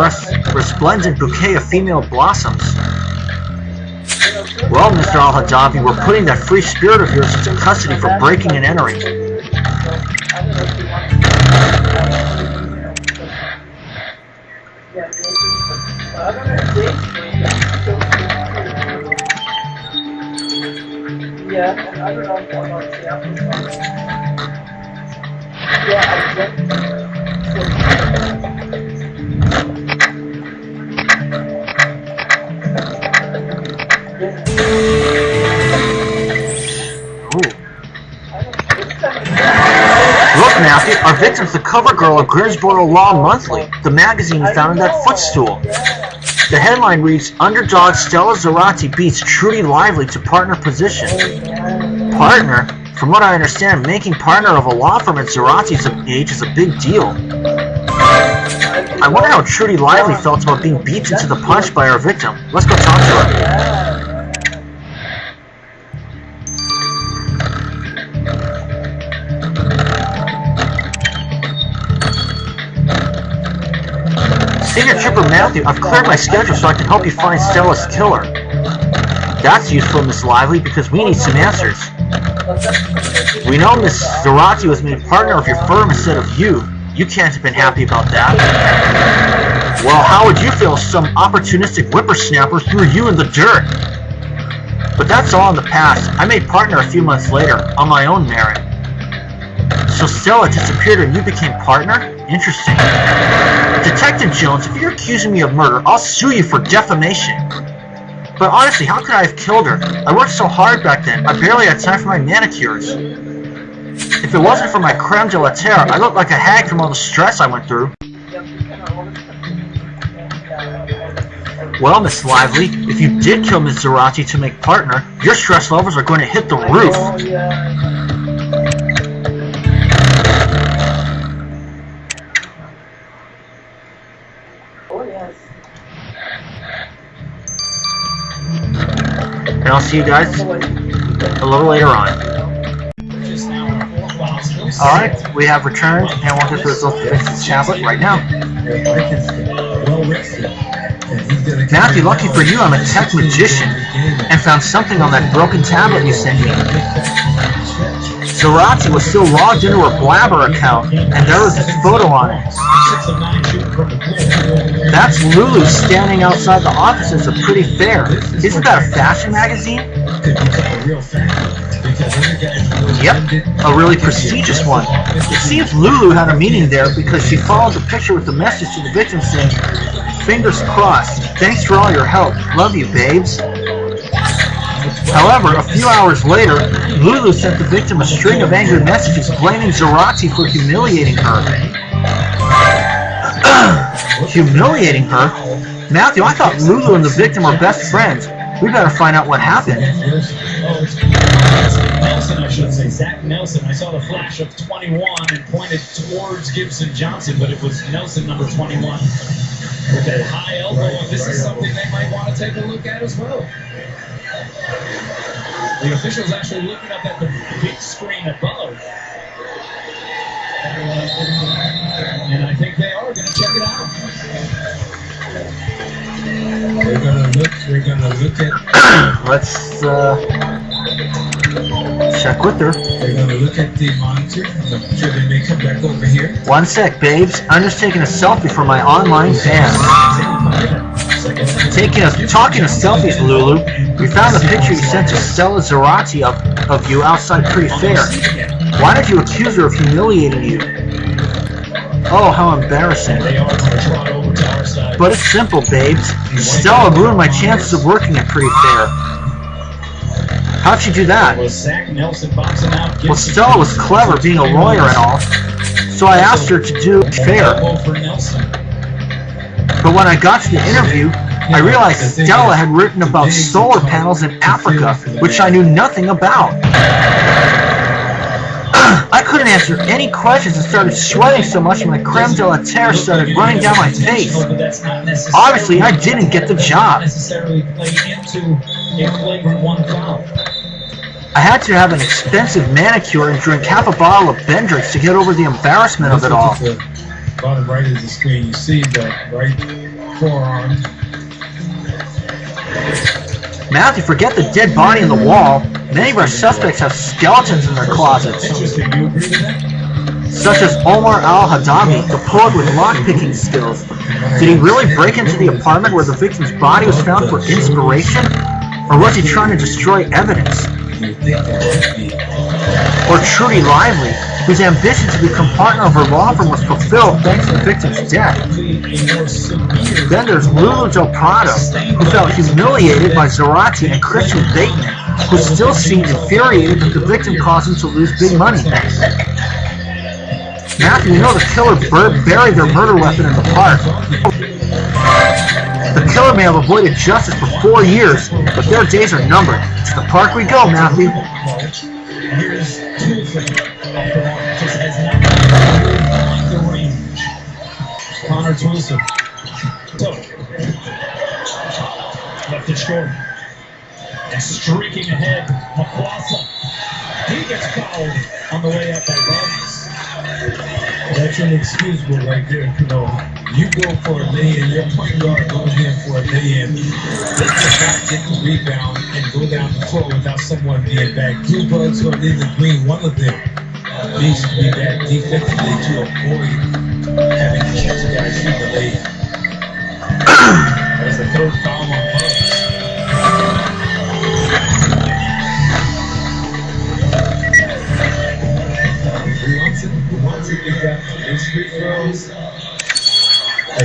resplendent bouquet of female blossoms. Well, Mr. Al-Hadavi, we're putting that free spirit of yours into custody for breaking and entering. Yeah, and I don't know if I'm on the apple. Yeah, I just... Look, Matthew, our victim's the cover girl of Greensboro Law Monthly, the magazine you found in that footstool. The headline reads, Underdog Stella Zarati beats Trudy Lively to partner position. Partner? From what I understand, making partner of a law firm at Zarati's age is a big deal. I wonder how Trudy Lively felt about being beaten to the punch by her victim. Let's go talk to her. Senior Trooper Matthew, I've cleared my schedule so I can help you find Stella's killer. That's useful, Miss Lively, because we need some answers. We know Miss Zarati was made partner of your firm instead of you. You can't have been happy about that. Well, how would you feel if some opportunistic whippersnapper threw you in the dirt? But that's all in the past. I made partner a few months later, on my own merit. So Stella disappeared and you became partner? Interesting. Detective Jones, if you're accusing me of murder, I'll sue you for defamation. But honestly, how could I have killed her? I worked so hard back then, I barely had time for my manicures. If it wasn't for my creme de la terre, I looked like a hag from all the stress I went through. Well, Miss Lively, if you did kill Miss Zarati to make partner, your stress levels are going to hit the roof. And I'll see you guys a little later on. Alright, we have returned, and we'll get the results of this tablet right now. Matthew, lucky for you, I'm a tech magician, and found something on that broken tablet you sent me. Zarati was still logged into her Blabber account, and there was this photo on it. That's Lulu standing outside the offices of Pretty Fair. Isn't that a fashion magazine? Yep, a really prestigious one. It seems Lulu had a meeting there because she followed the picture with a message to the victim saying, "Fingers crossed. Thanks for all your help. Love you, babes." However, a few hours later, Lulu sent the victim a string of angry messages blaming Zarati for humiliating her. Humiliating her? Matthew, I thought Lulu and the victim were best friends. We better find out what happened. Nelson, I should say. Zach Nelson. I saw the flash of 21 and pointed towards Gibson Johnson, but it was Nelson, number 21, with a high elbow. And this is something they might want to take a look at as well. The officials actually looking up at the big screen above. And I think they are going to check it out. We're gonna look at let's check with her. They're gonna look at the monitor. I'm sure they may come back over here. One sec, babes. I'm just taking a selfie for my online fans. Talking of selfies, Lulu. We found the picture you sent to Stella Zarati of you outside Pretty Fair. Why did you accuse her of humiliating you? Oh, how embarrassing. But it's simple, babes. Stella ruined my chances of working at Pretty Fair. How'd she do that? Well, Stella was clever, being a lawyer and all, so I asked her to do fair. But when I got to the interview, I realized Stella had written about solar panels in Africa, which I knew nothing about. I couldn't answer any questions and started sweating so much my creme de la terre started running down my face. Obviously, I didn't get the job. I had to have an expensive manicure and drink half a bottle of Bendrix to get over the embarrassment of it all. Bottom right of the screen, you see the right forearm. Matthew, forget the dead body in the wall. Many of our suspects have skeletons in their closets. Interesting, you agree with that? Such as Omar al-Hadami, the poet with lockpicking skills. Did he really break into the apartment where the victim's body was found for inspiration? Or was he trying to destroy evidence? Or Trudy Lively, whose ambition to become partner of her law firm was fulfilled thanks to the victim's death. Then there's Lulu Del Prado, who felt humiliated by Zarate and Christian Bateman, who still seemed infuriated that the victim caused him to lose big money. Matthew, you know the killer buried their murder weapon in the park. The killer may have avoided justice for 4 years, but their days are numbered. To the park we go, Matthew. Here's Connor Twilson. Left it short. And streaking ahead, Makwasa. He gets fouled on the way up by Barnes. That's inexcusable right there, you know. You go for a lay-in, your point guard goes in for a lay-in. They cannot get the rebound and go down the floor without someone being back. Two bugs or Leland Green, one of them needs to be back defensively to avoid having to catch guys through the lay-in. That's the third foul on Bugs. Once it gets out to these free throws,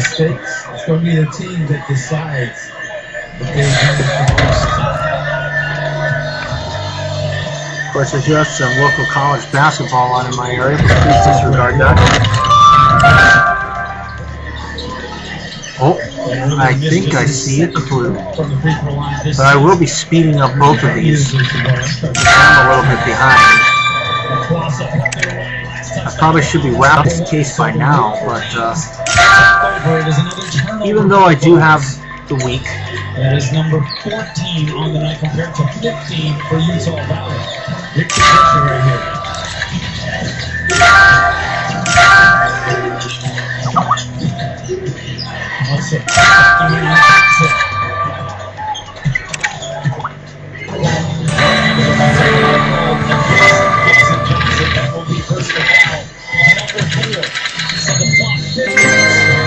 stakes, it's going to be the team that decides if they're going to Of course, there's just some local college basketball on in my area, but please disregard that. Oh, I think I see a clue. But I will be speeding up both of these. I'm a little bit behind. I probably should be wrapping this case by now, but even though I do have the week. That is number 14 on the night compared to 15 for Utah Valley. Big possession right here.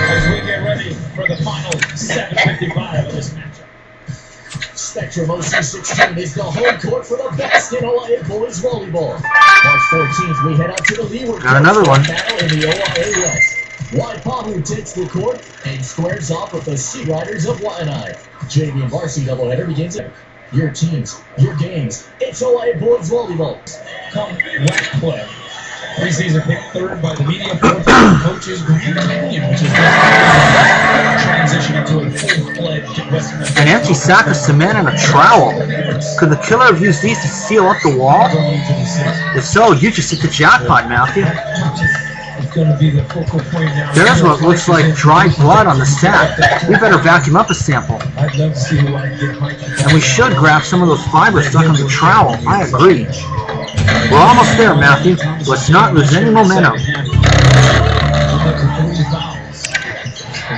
As we get ready for the final 7:55 of this matchup. Spectrum OC16 is the home court for the best in OIA boys volleyball. March 14th, we head out to the Leeward Got another one. battle in the OIA West. Waipahu takes the court and squares off with the Sea Riders of Waianae. JV and varsity doubleheader begins at your teams, your games. It's OIA boys volleyball. Come wet play. Preseason pick third by the media, fourth by the coaches, Union, which is transitioning to a full-fledged Western. An empty sack of cement and a trowel. Could the killer have used these to seal up the wall? If so, you just hit the jackpot, Matthew. It's going to be the focal point now. There's what looks like dried blood on the sack. We better vacuum up a sample. I'd love to see who I get Mike. And we should grab some of those fibers stuck on the trowel. I agree. We're almost there, Matthew. Let's not lose any momentum.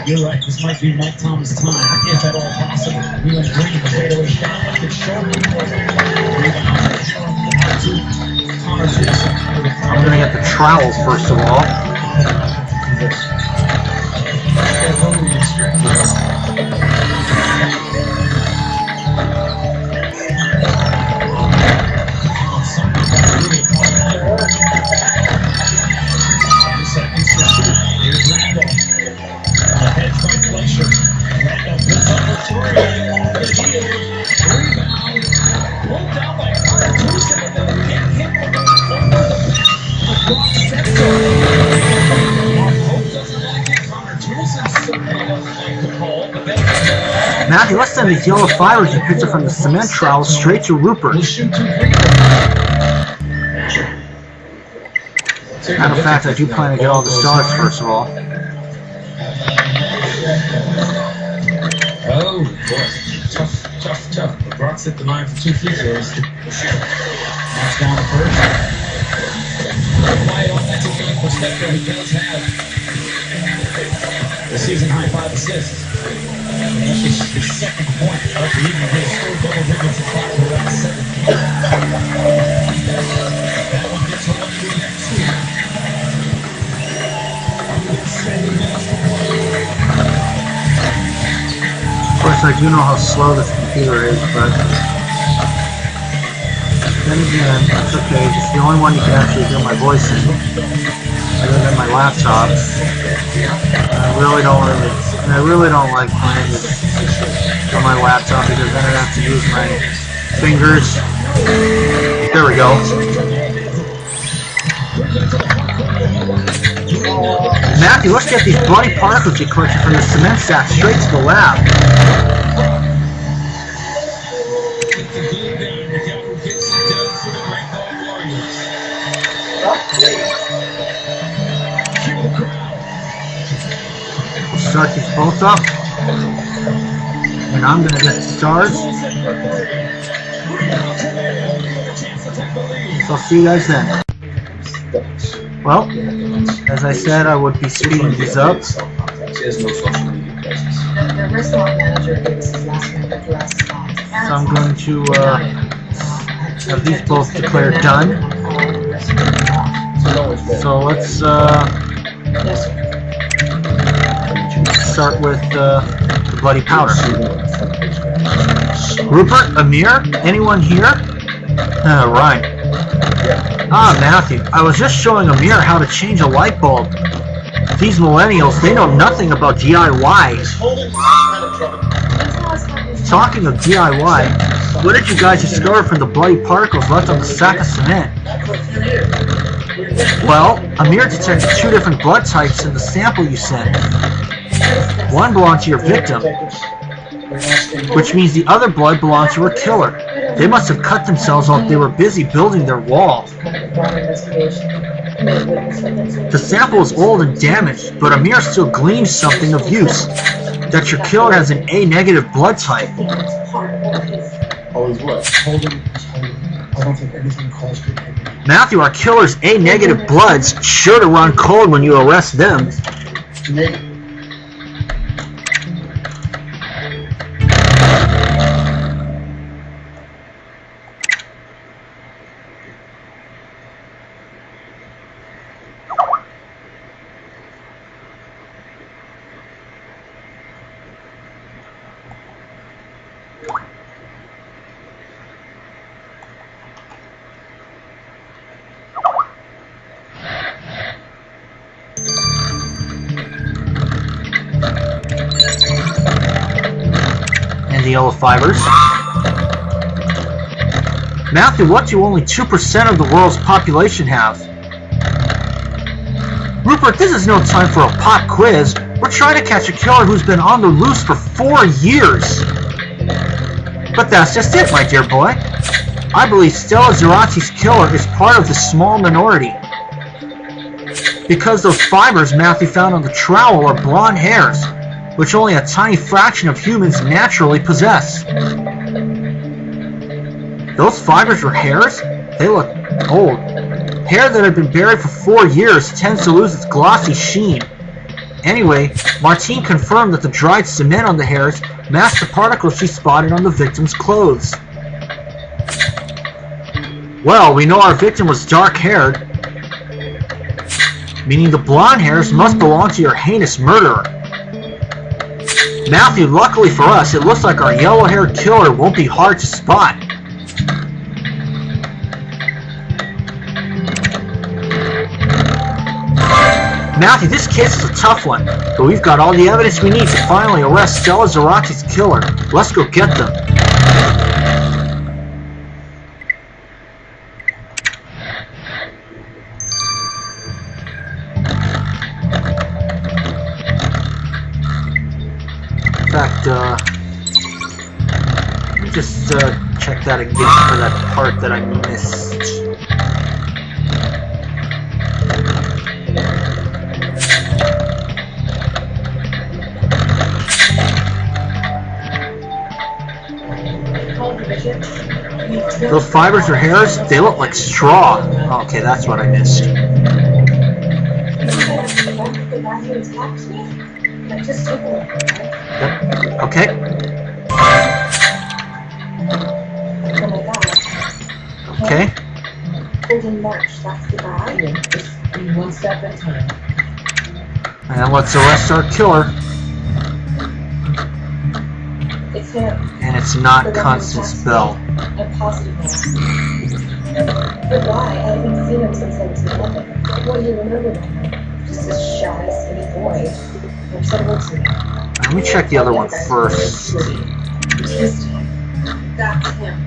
You're right, this might be Mike Thomas' time, if at all possible. We went green, the fadeaway shot, left it short. I'm going to get the trowel first of all. Matthew, let's send these yellow fibers you picked up from the cement trowel straight to Rupert. Matter of fact, I do plan to get all the stars first of all. Oh, boy. Tough. The Brock's hit the line for 2 free throws. Knocks down the first. Quiet offensive game for Steph, he does have the season high 5 assists. And that's his second point of the evening. He scored double digits in 5 of the last 7 games. That one gets a look through next week. Of course, I do know how slow this computer is, but then again, it's okay. It's the only one you can actually hear my voice in, other than my laptop. I really don't like playing this on my laptop because then I have to use my fingers. There we go. Matthew, let's get these bloody particles you collected from the cement sack straight to the lab. We'll start these both up. And I'm going to get the stars. So I'll see you guys then. Well, as I said, I would be speeding these up. She has no social media presence. The restaurant manager gave us his last number to last spot. So I'm going to have these both declared done. So let's start with the bloody powder. Rupert, Amir, anyone here? Right. Ah, Matthew, I was just showing Amir how to change a light bulb. These millennials, they know nothing about DIY. Talking of DIY, what did you guys discover from the bloody particles left on the sack of cement? Well, Amir detected 2 different blood types in the sample you sent. One belonged to your victim, which means the other blood belonged to her killer. They must have cut themselves while they were busy building their wall. The sample is old and damaged, but Amir still gleans something of use. That your killer has an A-negative blood type. Always what? I don't think anything caused it. Matthew, our killer's A-negative blood's sure to run cold when you arrest them. Negative. And the yellow fibers. Matthew, what do only 2% of the world's population have? Rupert, this is no time for a pop quiz. We're trying to catch a killer who's been on the loose for 4 years. But that's just it, my dear boy. I believe Stella Zerati's killer is part of the small minority. Because those fibers Matthew found on the trowel are blonde hairs, which only a tiny fraction of humans naturally possess. Those fibers were hairs? They look old. Hair that had been buried for 4 years tends to lose its glossy sheen. Anyway, Martine confirmed that the dried cement on the hairs matched the particles she spotted on the victim's clothes. Well, we know our victim was dark-haired, meaning the blonde hairs must belong to your heinous murderer. Matthew, luckily for us, it looks like our yellow-haired killer won't be hard to spot. Matthew, this case is a tough one, but we've got all the evidence we need to finally arrest Stella Zerati's killer. Let's go get them. In fact, just check that again for that part that I missed. Those fibers or hairs, they look like straw. Oh, okay, that's what I missed. Yep. Okay. Okay. One step at a time. And let's arrest our killer. It's him. And it's not Constance Bell. I'm positive now. But why? I haven't seen him since 1711. What do you remember him? Just a shy, skinny boy. I'm so old to me. Let me check the other one first. That's him.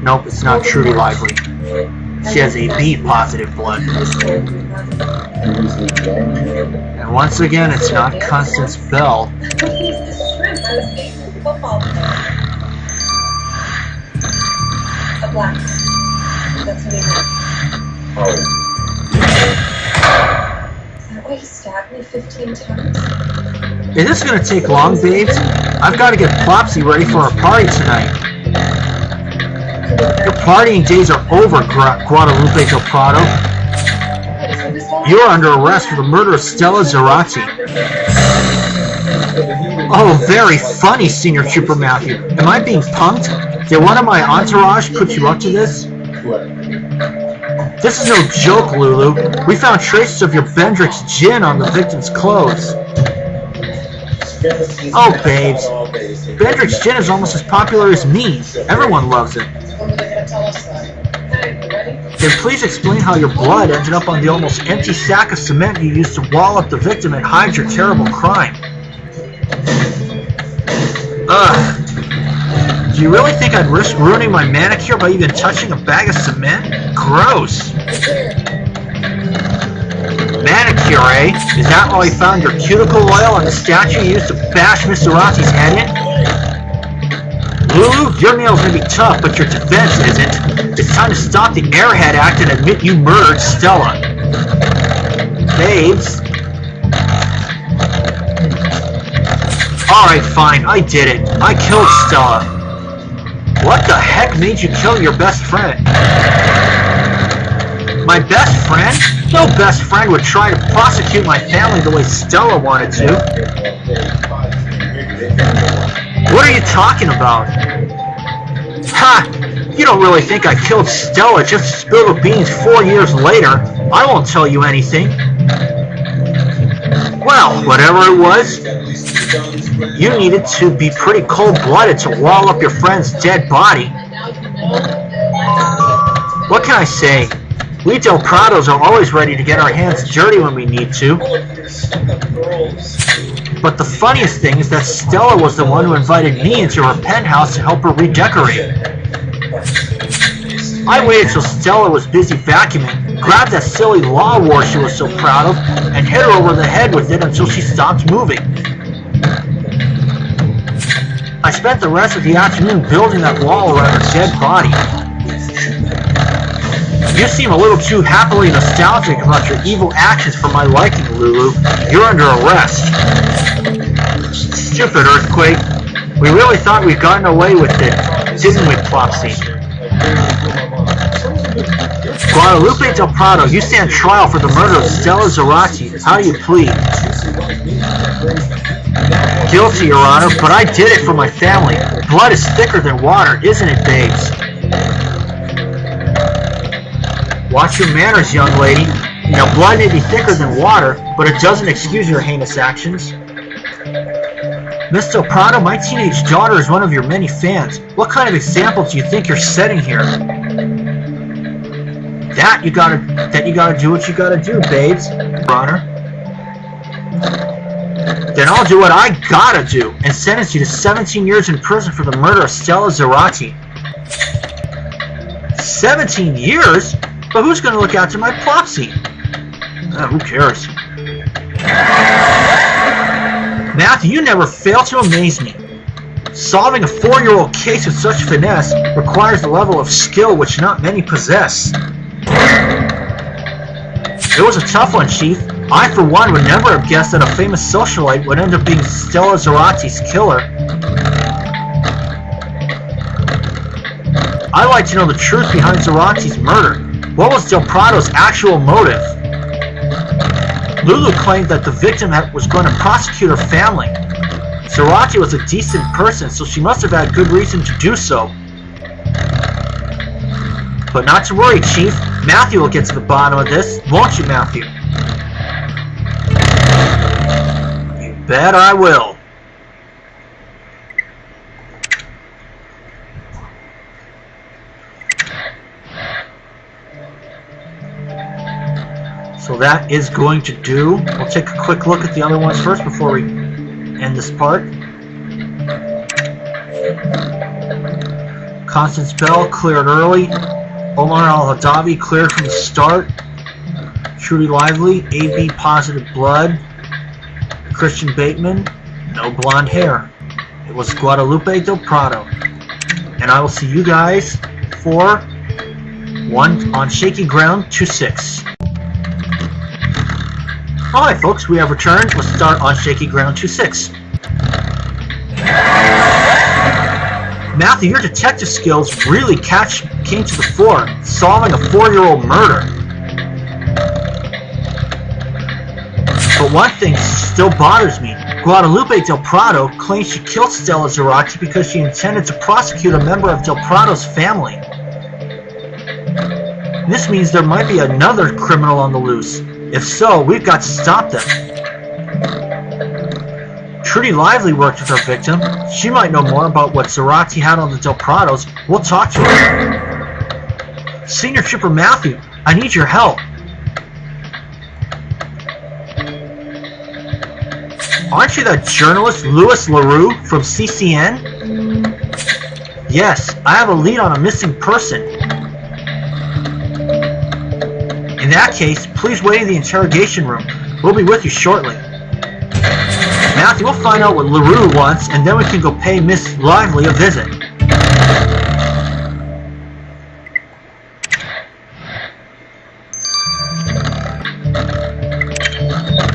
Nope, it's not Trudy Lively. She has a B positive blood. And once again, it's not Constance Bell. He's the shrimp I was making a football player. A black. That's what he meant. Is that why he stabbed me 15 times? Is this gonna take long, babes? I've got to get Plopsy ready for our party tonight. Your partying days are over, Guadalupe Del Prado. You're under arrest for the murder of Stella Zarate. Oh, very funny, Senior Trooper Matthew. Am I being punked? Did one of my entourage put you up to this? This is no joke, Lulu. We found traces of your Bendrix gin on the victim's clothes. Oh, babes. Bendrix gin is almost as popular as me. Everyone loves it. Then please explain how your blood ended up on the almost empty sack of cement you used to wall up the victim and hide your terrible crime. Ugh. Do you really think I'd risk ruining my manicure by even touching a bag of cement? Gross. Manicure, eh? Is that why you found your cuticle oil on the statue you used to bash Miss Zarate's head in? Lulu, your nails may be tough, but your defense isn't. It's time to stop the Airhead Act and admit you murdered Stella. Babes. Alright, fine, I did it. I killed Stella. What the heck made you kill your best friend? My best friend? No best friend would try to prosecute my family the way Stella wanted to. What are you talking about? Ha! You don't really think I killed Stella just to spill the beans 4 years later. I won't tell you anything. Well, whatever it was, you needed to be pretty cold-blooded to wall up your friend's dead body. What can I say? We Del Prados are always ready to get our hands dirty when we need to. But the funniest thing is that Stella was the one who invited me into her penthouse to help her redecorate. I waited till Stella was busy vacuuming, grabbed that silly law war she was so proud of, and hit her over the head with it until she stopped moving. I spent the rest of the afternoon building that wall around her dead body. You seem a little too happily nostalgic about your evil actions for my liking, Lulu. You're under arrest. Stupid earthquake. We really thought we'd gotten away with it, didn't we, Plopsy? Guadalupe Del Prado, you stand trial for the murder of Stella Zarate. How do you plead? Guilty, Your Honor, but I did it for my family. Blood is thicker than water, isn't it, babes? Watch your manners, young lady. Now, blood may be thicker than water, but it doesn't excuse your heinous actions. Miss Del Prado, my teenage daughter is one of your many fans. What kind of example do you think you're setting here? That you gotta do what you gotta do, babes, Your Honor. Then I'll do what I gotta do and sentence you to 17 years in prison for the murder of Stella Zarate. 17 years? But who's gonna look after my Plopsy? Who cares? Matthew, you never fail to amaze me. Solving a 4-year-old case with such finesse requires a level of skill which not many possess. It was a tough one, Chief. I, for one, would never have guessed that a famous socialite would end up being Stella Zarati's killer. I'd like to know the truth behind Zarati's murder. What was Del Prado's actual motive? Lulu claimed that the victim was going to prosecute her family. Zarati was a decent person, so she must have had good reason to do so. But not to worry, Chief. Matthew will get to the bottom of this, won't you, Matthew? You bet I will. So that is going to do. We'll take a quick look at the other ones first before we end this part. Constance Bell cleared early. Omar Al-Hadavi cleared from the start. Trudy Lively, AB positive blood. Christian Bateman, no blonde hair. It was Guadalupe Del Prado. And I will see you guys for one on Shaky Ground 2-6. Alright folks, we have returned. Let's start on Shaky Ground 2-6. Matthew, your detective skills really came to the fore, solving a 4-year-old murder. But one thing still bothers me. Guadalupe Del Prado claims she killed Stella Zarati because she intended to prosecute a member of Del Prado's family. This means there might be another criminal on the loose. If so, we've got to stop them. Trudy Lively worked with our victim. She might know more about what Zarati had on the Del Prados. We'll talk to her. Senior Trooper Matthew, I need your help. Aren't you that journalist Louis LaRue from CCN? Yes, I have a lead on a missing person. In that case, please wait in the interrogation room. We'll be with you shortly. Matthew, we'll find out what LaRue wants, and then we can go pay Miss Lively a visit.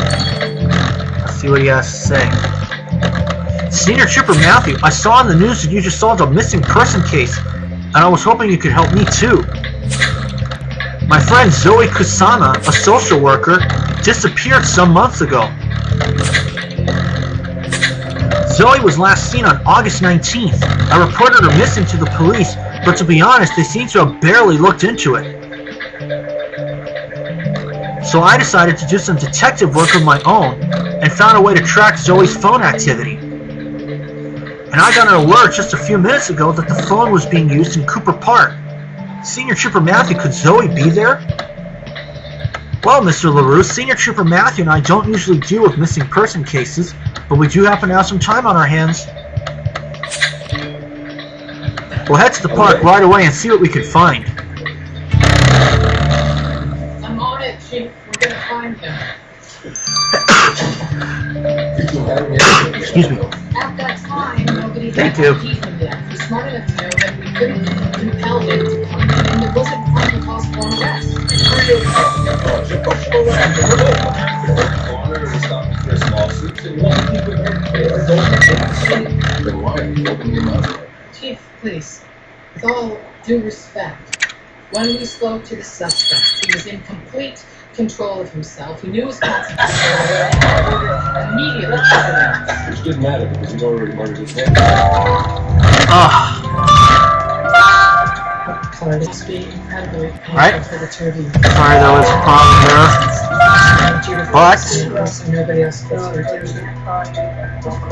Let's see what he has to say. Senior Trooper Matthew, I saw in the news that you just solved a missing person case, and I was hoping you could help me too. My friend Zoe Kusama, a social worker, disappeared some months ago. Zoe was last seen on August 19th. I reported her missing to the police, but to be honest, they seem to have barely looked into it. So I decided to do some detective work of my own and found a way to track Zoe's phone activity. And I got an alert just a few minutes ago that the phone was being used in Cooper Park. Senior Trooper Matthew, could Zoe be there? Well, Mr. LaRue, Senior Trooper Matthew and I don't usually deal with missing person cases, but we do happen to have some time on our hands. We'll head to the park right away and see what we can find. I'm on it, Chief. We're gonna find him. Excuse me. At that time, nobody Thank had you. him yet. He's smart enough to know that we couldn't compel him to come in, and it wasn't part of the cause for an arrest. Chief, please, with all due respect, when we spoke to the suspect, he was in complete control of himself. He knew his consequences and ordered immediately surveillance. Which didn't matter because he's already murdered his family. Sorry, this must be incredibly painful Right. for the two of you. Sorry, there was a problem there. But Nobody else gets hurt.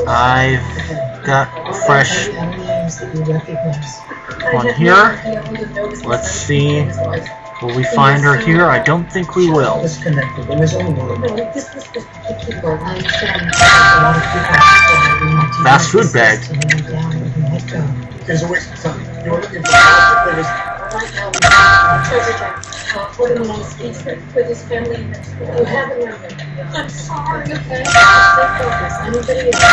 I've got a fresh Names that you recognize. one here. Let's see. Will we find her here? I don't think we will. Disconnected, and there's only one. Fast food bag. There's a waste of time. You were looking for there was right now. Treasure Jack. We're going on a speed trip with his family. You have it right here. I'm sorry. Okay. Stay focused. Anybody else?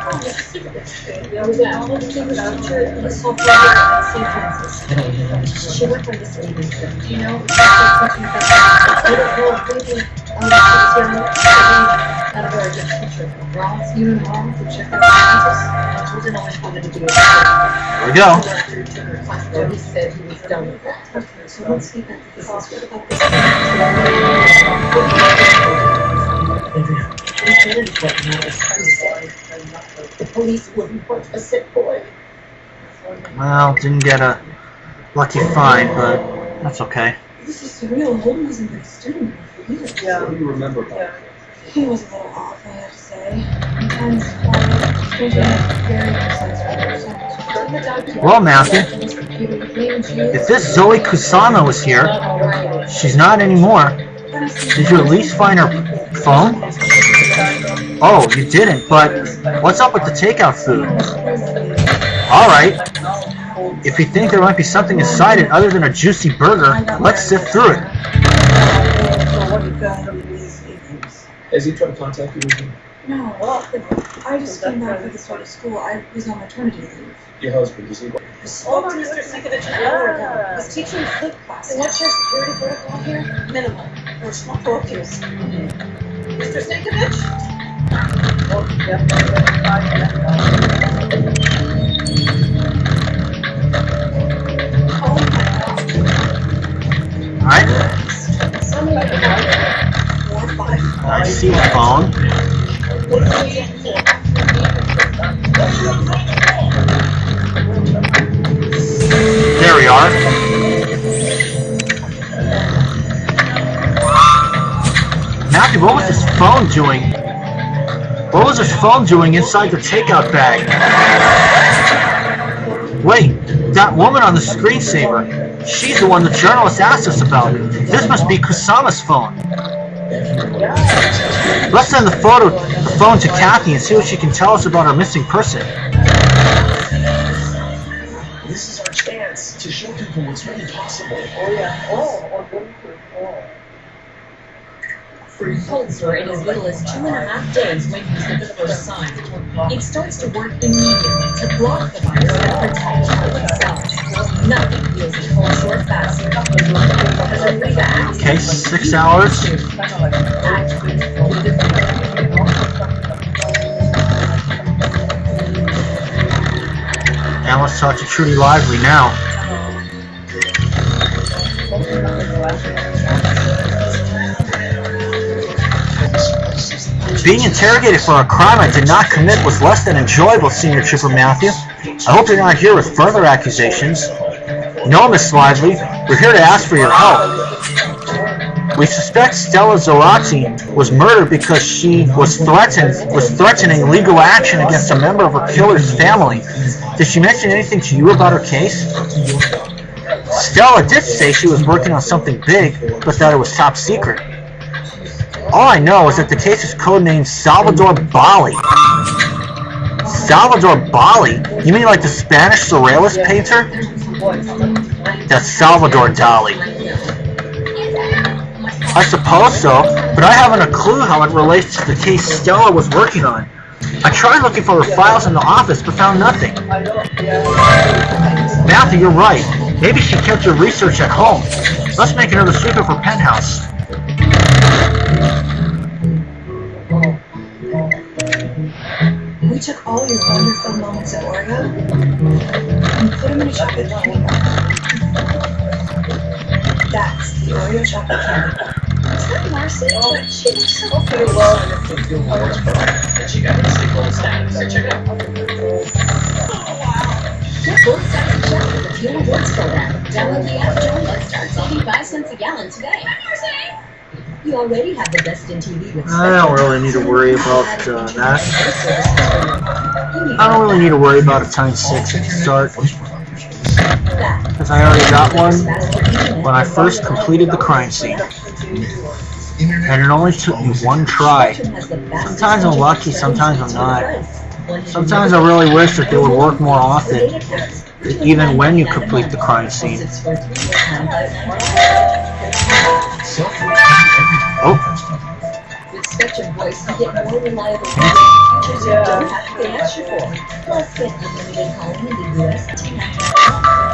Oh, Mr. Superman. Yeah, was that English teacher in the software at St. Francis. She worked on this evening trip. Do you know if she's teaching about I don't know if maybe not a very good teacher. Ross, you and Mom to check out Francis. Children always wanted to do it. There we go. He said he was done with that. Okay, so let's see that this is what about this? The police would report a sick boy. Well, didn't get a lucky find, but that's okay. This is surreal. Holden was a good student for years. Yeah. What do you remember about it? He was a little off, I have to say. Sometimes quiet, strangely very precise words. Well, Matthew, if this Zoe Kusama was here, she's not anymore. Did you at least find her phone? Oh, you didn't, but what's up with the takeout food? Alright, if you think there might be something inside it other than a juicy burger, let's sift through it. Has he tried to contact you recently? No, I just came back for the start of school. I was on maternity leave. Your husband, does he? I spoke to Mr. Sinkovich an hour ago. He's teaching flip class. What's your security protocol here? Minimal. Or small focus. Mr. Sinkovich? Oh, Alright. I see the phone. There we are. Matthew, what was his phone doing? What was his phone doing inside the takeout bag? Wait, that woman on the screensaver. She's the one the journalist asked us about. This must be Kusama's phone. Let's send the phone to Kathy and see what she can tell us about our missing person. This is our chance to show people what's really possible. Oh yeah. Oh. Colds were in as little as 2.5 days when you get the first sign. It starts to work immediately to block the virus and protect healthy cells. Nothing heals a cold sore faster. Okay, 6 hours. Now let's talk to Trudy Lively now. Being interrogated for a crime I did not commit was less than enjoyable, Senior Trooper Matthew. I hope you're not here with further accusations. No, Miss Lively, we're here to ask for your help. We suspect Stella Zorati was murdered because she was threatening legal action against a member of her killer's family. Did she mention anything to you about her case? Stella did say she was working on something big, but that it was top secret. All I know is that the case is codenamed Salvador Bali. Salvador Bali? You mean like the Spanish surrealist painter? That's Salvador Dali. I suppose so, but I haven't a clue how it relates to the case Stella was working on. I tried looking for her files in the office, but found nothing. Matthew, you're right. Maybe she kept her research at home. Let's make another sweep of her penthouse. We took all your wonderful moments at Oreo and put them in a chocolate candy bar. That's the Oreo chocolate candy bar. Is that Marcy? Oh, she looks so pretty. She got the gold status. Check it out. Oh, wow. Get gold status chocolate with fuel awards program. Download the app, join us, starts only 5 cents a gallon today. You already have the best in TV with I don't really need to worry about that. I don't really need to worry about a times 6 at the start, because I already got one when I first completed the crime scene. And it only took me one try. Sometimes I'm lucky, sometimes I'm not. Sometimes I really wish that they would work more often. even when you complete the crime scene. Oh. With Spectrum Voice, you get more reliable features you don't have to pay extra for. Plus, get unlimited calling in the US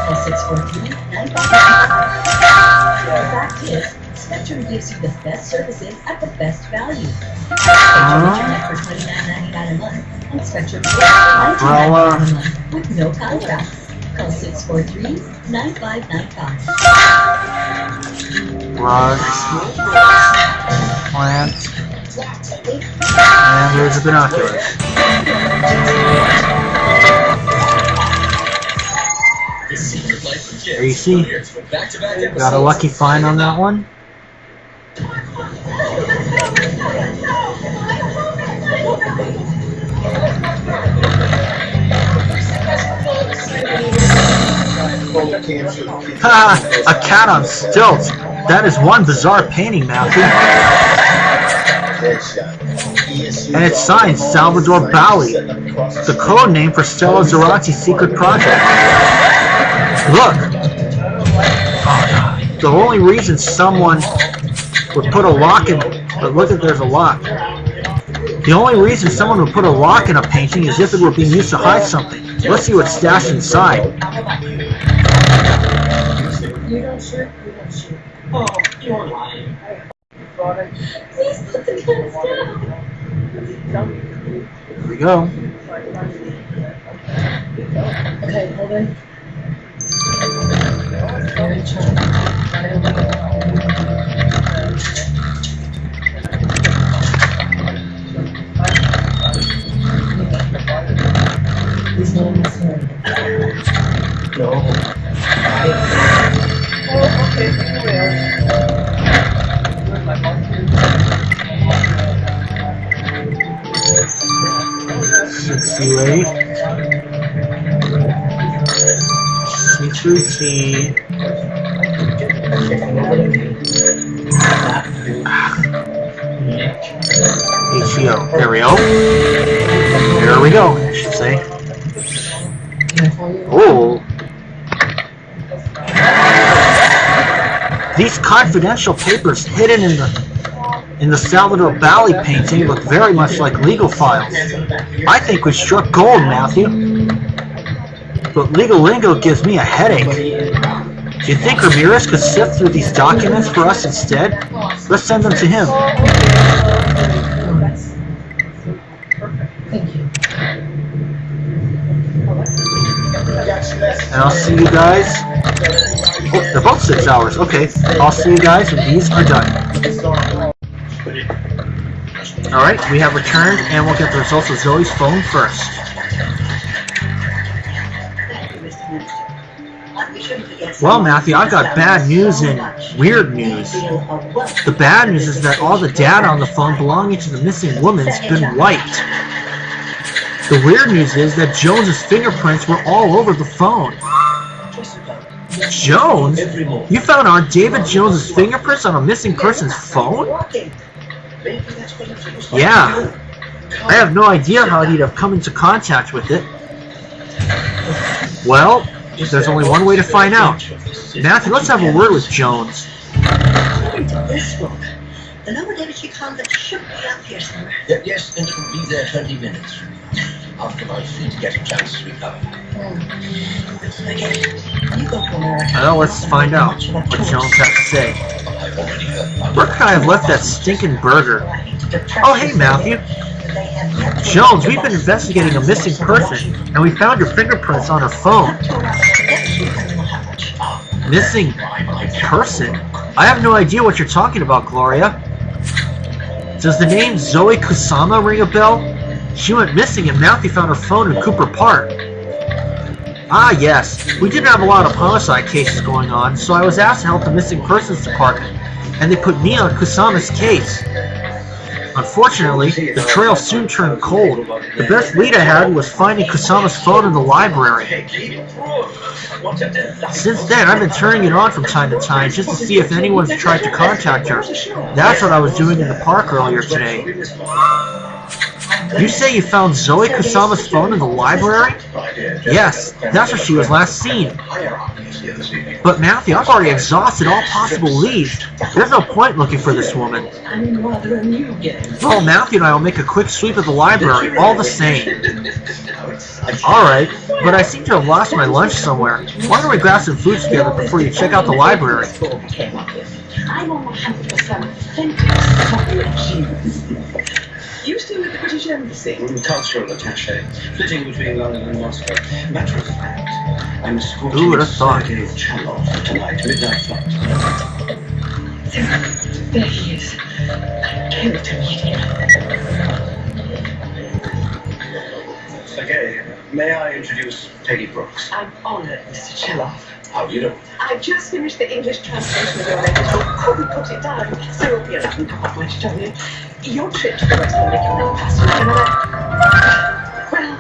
plus 643-955. The fact is, Spectrum gives you the best services at the best value. Spectrum Internet for $29.99 a month and Spectrum Voice for $19.99 a month with no contracts. Call 643-9595. Rush. Plant. And there's the binoculars. There you see. Got a lucky find on that one. Ha! A cat on stilts. That is one bizarre painting, Matthew. And it's signed Salvador Bali, the code name for Stella Zarati's secret project. Look! The only reason someone would put a lock in... But look at there's a lock. The only reason someone would put a lock in a painting is if it were being used to hide something. Let's see what's stashed inside. You don't shoot, you don't shoot. Oh, you're lying. Please put the guns down. Here we go. Okay, hold on. Very charming. Right away. His name is Harry. No. Oh, okay, you will. 628. C2T. HEO. There we go. There we go, I should say. Oh. These confidential papers hidden in the Salvador Bali painting look very much like legal files. I think we struck gold, Matthew. But legal lingo gives me a headache. Do you think Ramirez could sift through these documents for us instead? Let's send them to him. Thank you. And I'll see you guys. Oh, they're both 6 hours. Okay, I'll see you guys when these are done. Alright, we have returned, and we'll get the results of Zoe's phone first. Well, Matthew, I've got bad news and weird news. The bad news is that all the data on the phone belonging to the missing woman's been wiped. The weird news is that Jones's fingerprints were all over the phone. Jones? You found Aunt David Jones's fingerprints on a missing person's phone? Yeah. I have no idea how he'd have come into contact with it. Well, there's only one way to find out. Matthew, let's have a word with Jones. According to this book, the lower Deputy Convict should be up here somewhere. Yes, and it will be there 20 minutes. After my feet get a chance to recover. Okay, you go to America. Well, let's find out what Jones has to say. Where could I have left that stinking burger? Oh, hey, Matthew. Jones, we've been investigating a missing person, and we found your fingerprints on her phone. Missing person? I have no idea what you're talking about, Gloria. Does the name Zoe Kusama ring a bell? She went missing and Matthew found her phone in Cooper Park. Ah, yes. We didn't have a lot of homicide cases going on, so I was asked to help the missing persons department, and they put me on Kusama's case. Unfortunately, the trail soon turned cold. The best lead I had was finding Kusama's phone in the library. Since then, I've been turning it on from time to time just to see if anyone's tried to contact her. That's what I was doing in the park earlier today. You say you found Zoe Kusama's phone in the library? Yes, that's where she was last seen. But Matthew, I've already exhausted all possible leads. There's no point looking for this woman. I'm rather a new game. Oh, Matthew and I will make a quick sweep of the library, all the same. Alright, but I seem to have lost my lunch somewhere. Why don't we grab some food together before you check out the library? I'm on 100% authentic. You still with the British Embassy? Cultural attaché, flitting between London and Moscow. Matter of fact, I'm escorting Who would have thought? Sergei Chalov tonight, midnight flight. There he is. I can't to meet him. Sergei, may I introduce Peggy Brooks? I'm honored, Mr. Chalov. How do you do? I've just finished the English translation of your latest book. Couldn't put it down. So it'll be a lovely couple of tell you. Your trip to the West will make you another Pasternak. Well,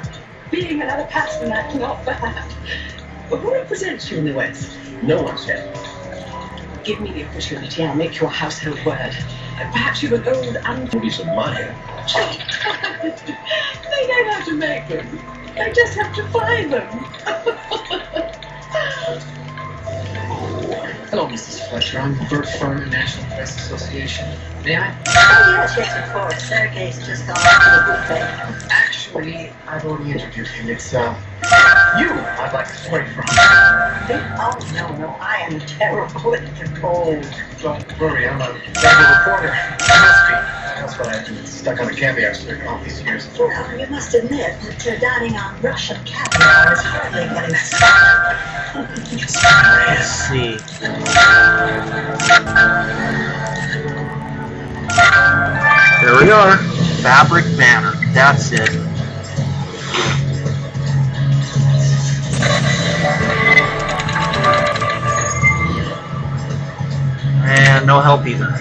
being another Pasternak, not bad. But what represents you in the West? No one said. Give me the opportunity. I'll make you a household word. Perhaps you've an old Piece of mine. They know how to make them. They just have to find them. Hello, Mrs. Fletcher. I'm Bert Furman, National Press Association. May I? Oh, yes, of course. Sergei's just gone out to the buffet. Actually, I've already interviewed him. It's, you I'd like to story from. Oh, no, I am terrible at the cold. Don't worry, I'm a valuable reporter. I must be. That's why I've been stuck on a caviar circuit all these years. Well, you must admit that dining on Russian caviar is hardly getting started. Let's see. There we are. Fabric banner. That's it. And no help either.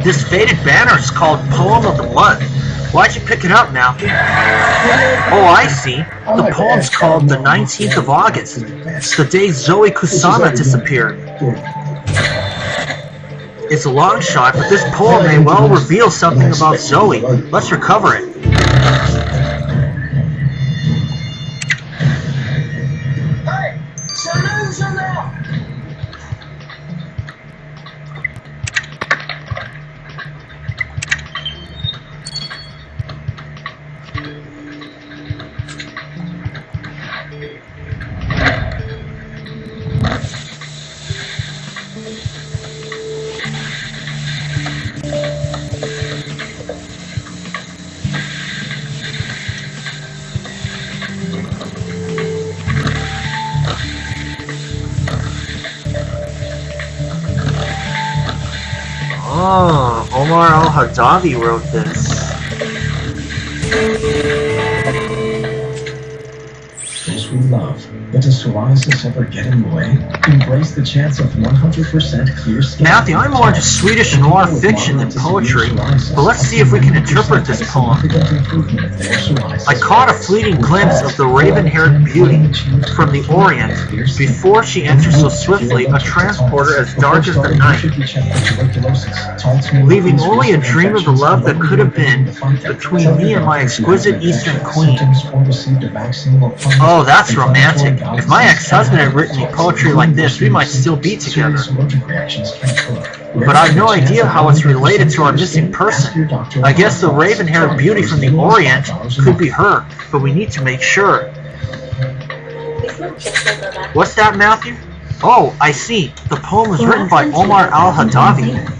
This faded banner is called Poem of the Month. Why'd you pick it up, Matthew? Oh, I see. The poem's called The 19th of August. It's the day Zoe Kusama disappeared. It's a long shot, but this poem may well reveal something about Zoe. Let's recover it. Hey! Saloon now! Oh, Omar Al-Hadavi wrote this. Those we love. But does psoriasis ever get in the way? Embrace the chance of 100% clear skin. Matthew, I'm more into Swedish noir fiction than poetry, but let's see if we can interpret this poem. I caught a fleeting glimpse of the raven-haired beauty from the Orient before she entered so swiftly a transporter as dark as the night, leaving only a dream of the love that could have been between me and my exquisite Eastern queen. Oh, that's romantic. If my ex-husband had written me poetry like this, we might still be together. But I've no idea how it's related to our missing person. I guess the raven-haired beauty from the Orient could be her, but we need to make sure. What's that, Matthew? Oh, I see. The poem was written by Omar Al-Hadavi.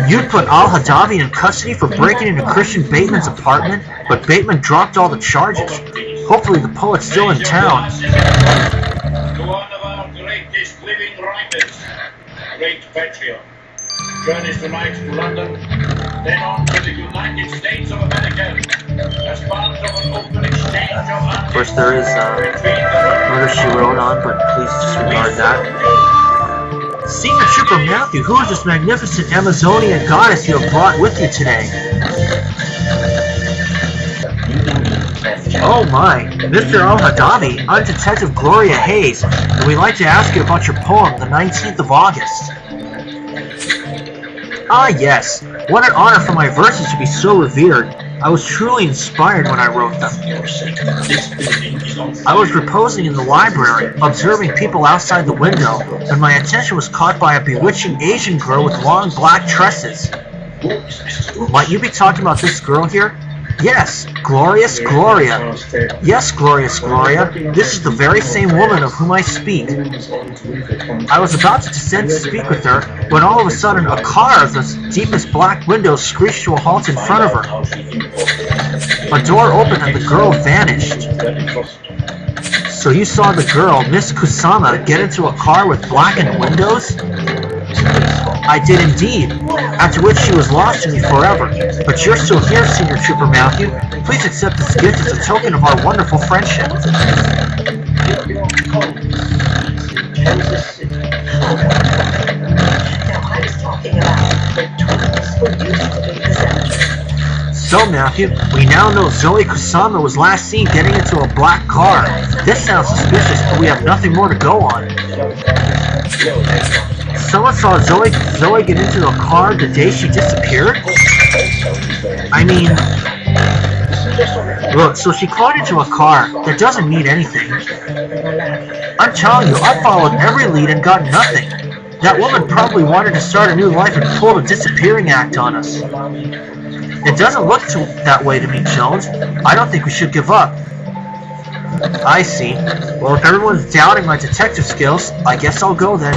You'd put Al-Hadavi in custody for breaking into Christian Bateman's apartment, but Bateman dropped all the charges. Hopefully the poet's still in town. To one of our greatest living writers, great patriot. Journeys tonight to London, then on to the United States of America, as part of an open exchange of... Of course there is Murder, She Wrote on, but please disregard that. Senior Trooper Matthew, who is this magnificent Amazonian goddess you have brought with you today? Oh my, Mr. Al-Hadavi, I'm Detective Gloria Hayes, and we'd like to ask you about your poem, The 19th of August. Ah yes, what an honor for my verses to be so revered. I was truly inspired when I wrote them. I was reposing in the library, observing people outside the window, when my attention was caught by a bewitching Asian girl with long black tresses. Might you be talking about this girl here? Yes, Glorious Gloria. Yes, Glorious Gloria. This is the very same woman of whom I speak. I was about to descend to speak with her, when all of a sudden a car of the deepest black windows screeched to a halt in front of her. A door opened and the girl vanished. So you saw the girl, Miss Kusama, get into a car with blackened windows? I did indeed, after which she was lost to me forever. But you're still here, Senior Trooper Matthew. Please accept this gift as a token of our wonderful friendship. Now I was talking about the twins who used to be the cemetery. So, Matthew, we now know Zoe Kusama was last seen getting into a black car. This sounds suspicious, but we have nothing more to go on. Someone saw Zoe get into a car the day she disappeared? I mean... Look, so she climbed into a car. That doesn't mean anything. I'm telling you, I followed every lead and got nothing. That woman probably wanted to start a new life and pulled a disappearing act on us. It doesn't look that way to me, Jones. I don't think we should give up. I see. Well, if everyone's doubting my detective skills, I guess I'll go then.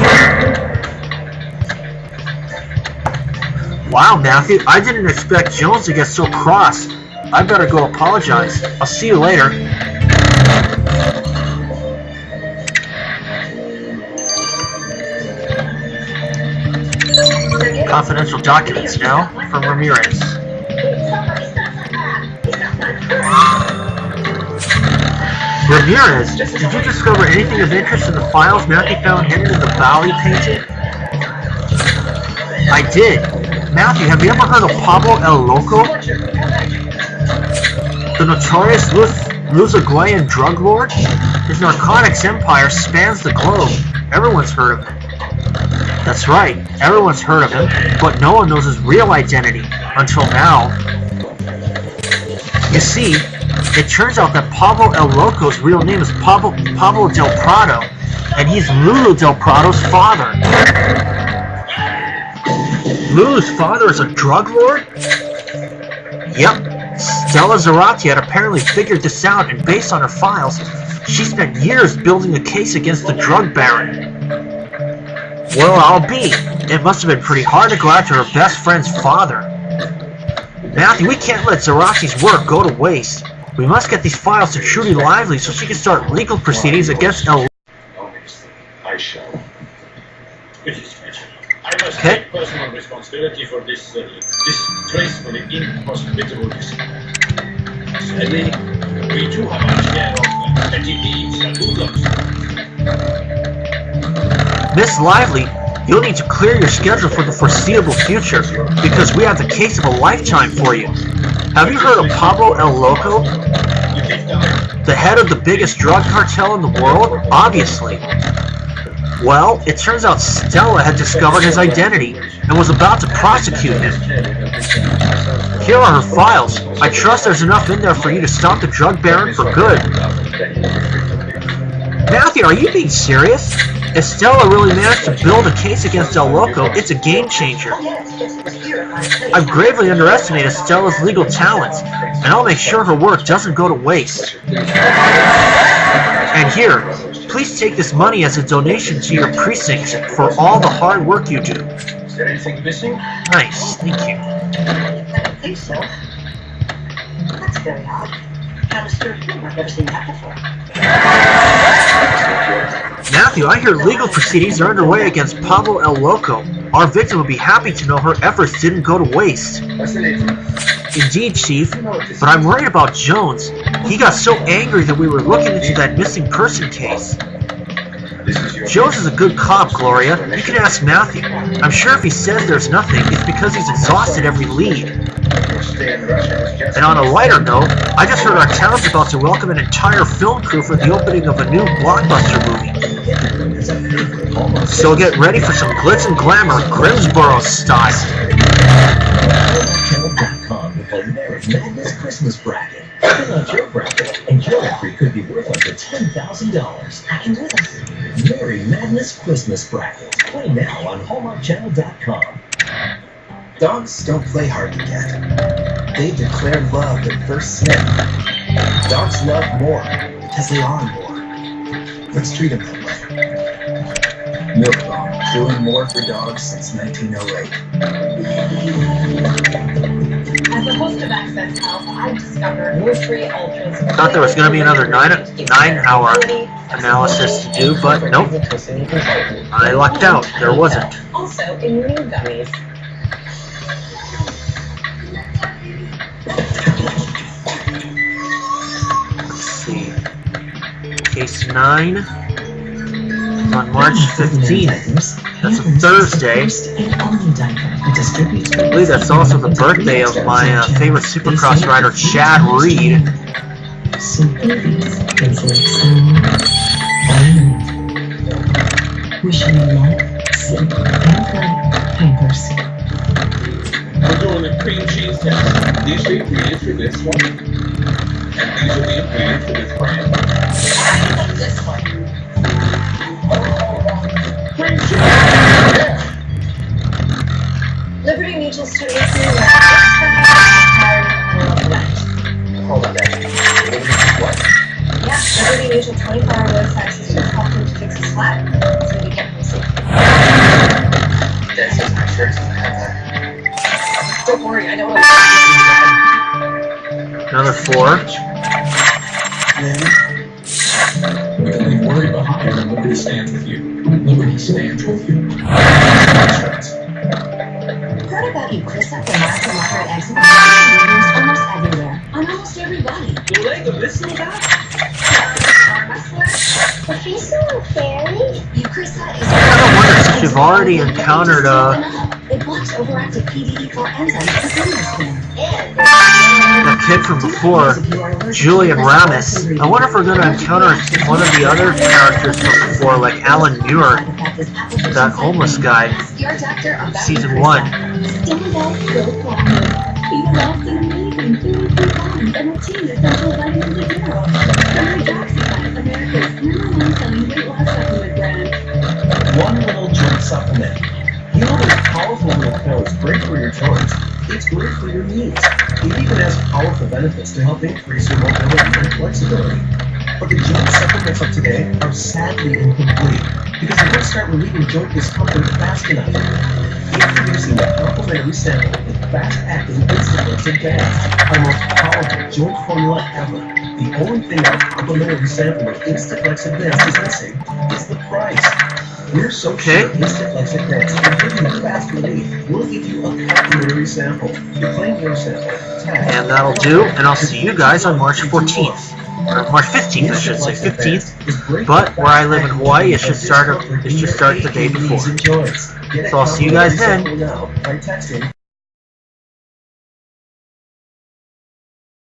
Wow, Matthew, I didn't expect Jones to get so cross. I better go apologize. I'll see you later. Confidential documents now from Ramirez. Ramirez, did you discover anything of interest in the files Matthew found hidden in the Bali painting? I did. Matthew, have you ever heard of Pablo El Loco? The notorious Uruguayan drug lord? His narcotics empire spans the globe. Everyone's heard of him. That's right, everyone's heard of him, but no one knows his real identity, until now. You see, it turns out that Pablo El Loco's real name is Pablo Del Prado, and he's Lulu Del Prado's father. Lulu's father is a drug lord? Yep. Stella Zarate had apparently figured this out, and based on her files, she spent years building a case against the drug baron. Well, I'll be. It must have been pretty hard to go after her best friend's father. Matthew, we can't let Zarate's work go to waste. We must get these files to Trudy Lively so she can start legal proceedings against El... I shall. I must Okay. take personal responsibility for this disgracefully inhospitable decision. Sadly, we too have our share of petty thieves and hoodlums. Miss Lively, you'll need to clear your schedule for the foreseeable future, because we have the case of a lifetime for you. Have you heard of Pablo El Loco? The head of the biggest drug cartel in the world? Obviously. Well, it turns out Stella had discovered his identity and was about to prosecute him. Here are her files. I trust there's enough in there for you to stop the drug baron for good. Matthew, are you being serious? If Stella really managed to build a case against El Loco, it's a game changer. I've gravely underestimated Stella's legal talents, and I'll make sure her work doesn't go to waste. And here, please take this money as a donation to your precinct for all the hard work you do. Is there anything missing? Nice, thank you. I don't think so. That's very odd. Kind of stirred him. I've never seen that before. Matthew, I hear legal proceedings are underway against Pablo El Loco. Our victim will be happy to know her efforts didn't go to waste. Indeed, Chief, but I'm worried about Jones. He got so angry that we were looking into that missing person case. Jones is a good cop, Gloria. You can ask Matthew. I'm sure if he says there's nothing, it's because he's exhausted every lead. first day in the restaurant was just... And on a lighter note, I just heard our town's about to welcome an entire film crew for the opening of a new blockbuster movie. So get ready for some glitz and glamour, Grimsboro style. Channel.com with the Merry Madness Christmas bracket. Fill out your bracket, and your entry could be worth up to $10,000. Hang with us. Merry Madness Christmas bracket. Play now on HallmarkChannel.com. Dogs don't play hard to get. They declare love at first sniff. Dogs love more because they are more. Let's treat them that way. Milk Bar, doing more for dogs since 1908. As a host of Access Health, I've discovered Nursery Ultra's. Thought there was going to be another 9-hour analysis to do, but nope. I lucked out. There wasn't. Also in new gummies. Let's see. Case 9 on March 15th. That's a Thursday. I believe that's also the birthday of my favorite Supercross rider, Chad Reed. Wishing you luck, sleep, and play. Pampers. We're doing a cream cheese test. These are the ingredients for this one. And these are the ingredients for this brand. This one. Cream cheese! Yeah! Liberty Mutual Studio 3 Hold on there. What? Yeah, Liberty Mutual 24-hour roadside assistance helped him to fix his flat. So we kept him safe. That says my shirt doesn't have that. Don't worry, I know what Another 4. We can leave worry behind and Liberty stands with you. Liberty stands with you. Heard about you, Chris, at the mild to moderate eczema meetings almost everywhere. On almost everybody. You like the missile guy? If he's so unfairly, Eucrisa is I wonder if you've already encountered it blocks overactive PDE4 enzymes within your skin. that kid from before, Julian Ramis. I wonder if we're going to encounter one of the other characters from before, like Alan Muir, that homeless guy, Season 1. Stand up, go forward. Eat lots of amazing food and vitamins and routine essential vitamins and minerals. Hydroxycut, America's #1 selling weight loss supplement brand. One little joint supplement. You know this powerful little pill is great for your joints. It's great for your knees. It even has powerful benefits to help increase your mobility and flexibility. But the joint supplements of today are sadly incomplete because they don't start relieving joint discomfort fast enough. Introducing the complimentary sample with fast-acting Instaflex Advanced, our most powerful joint formula ever. The only thing our complimentary sample with Instaflex Advanced is missing is the price. We're so sure Instaflex Advanced will give you fast relief. We'll give you a complimentary sample. You claim your sample. And that'll do, and I'll see you guys on March 14th. Or March 15th, I should say, 15th. But where I live in Hawaii, it should start the day before. So I'll see you guys then. By texting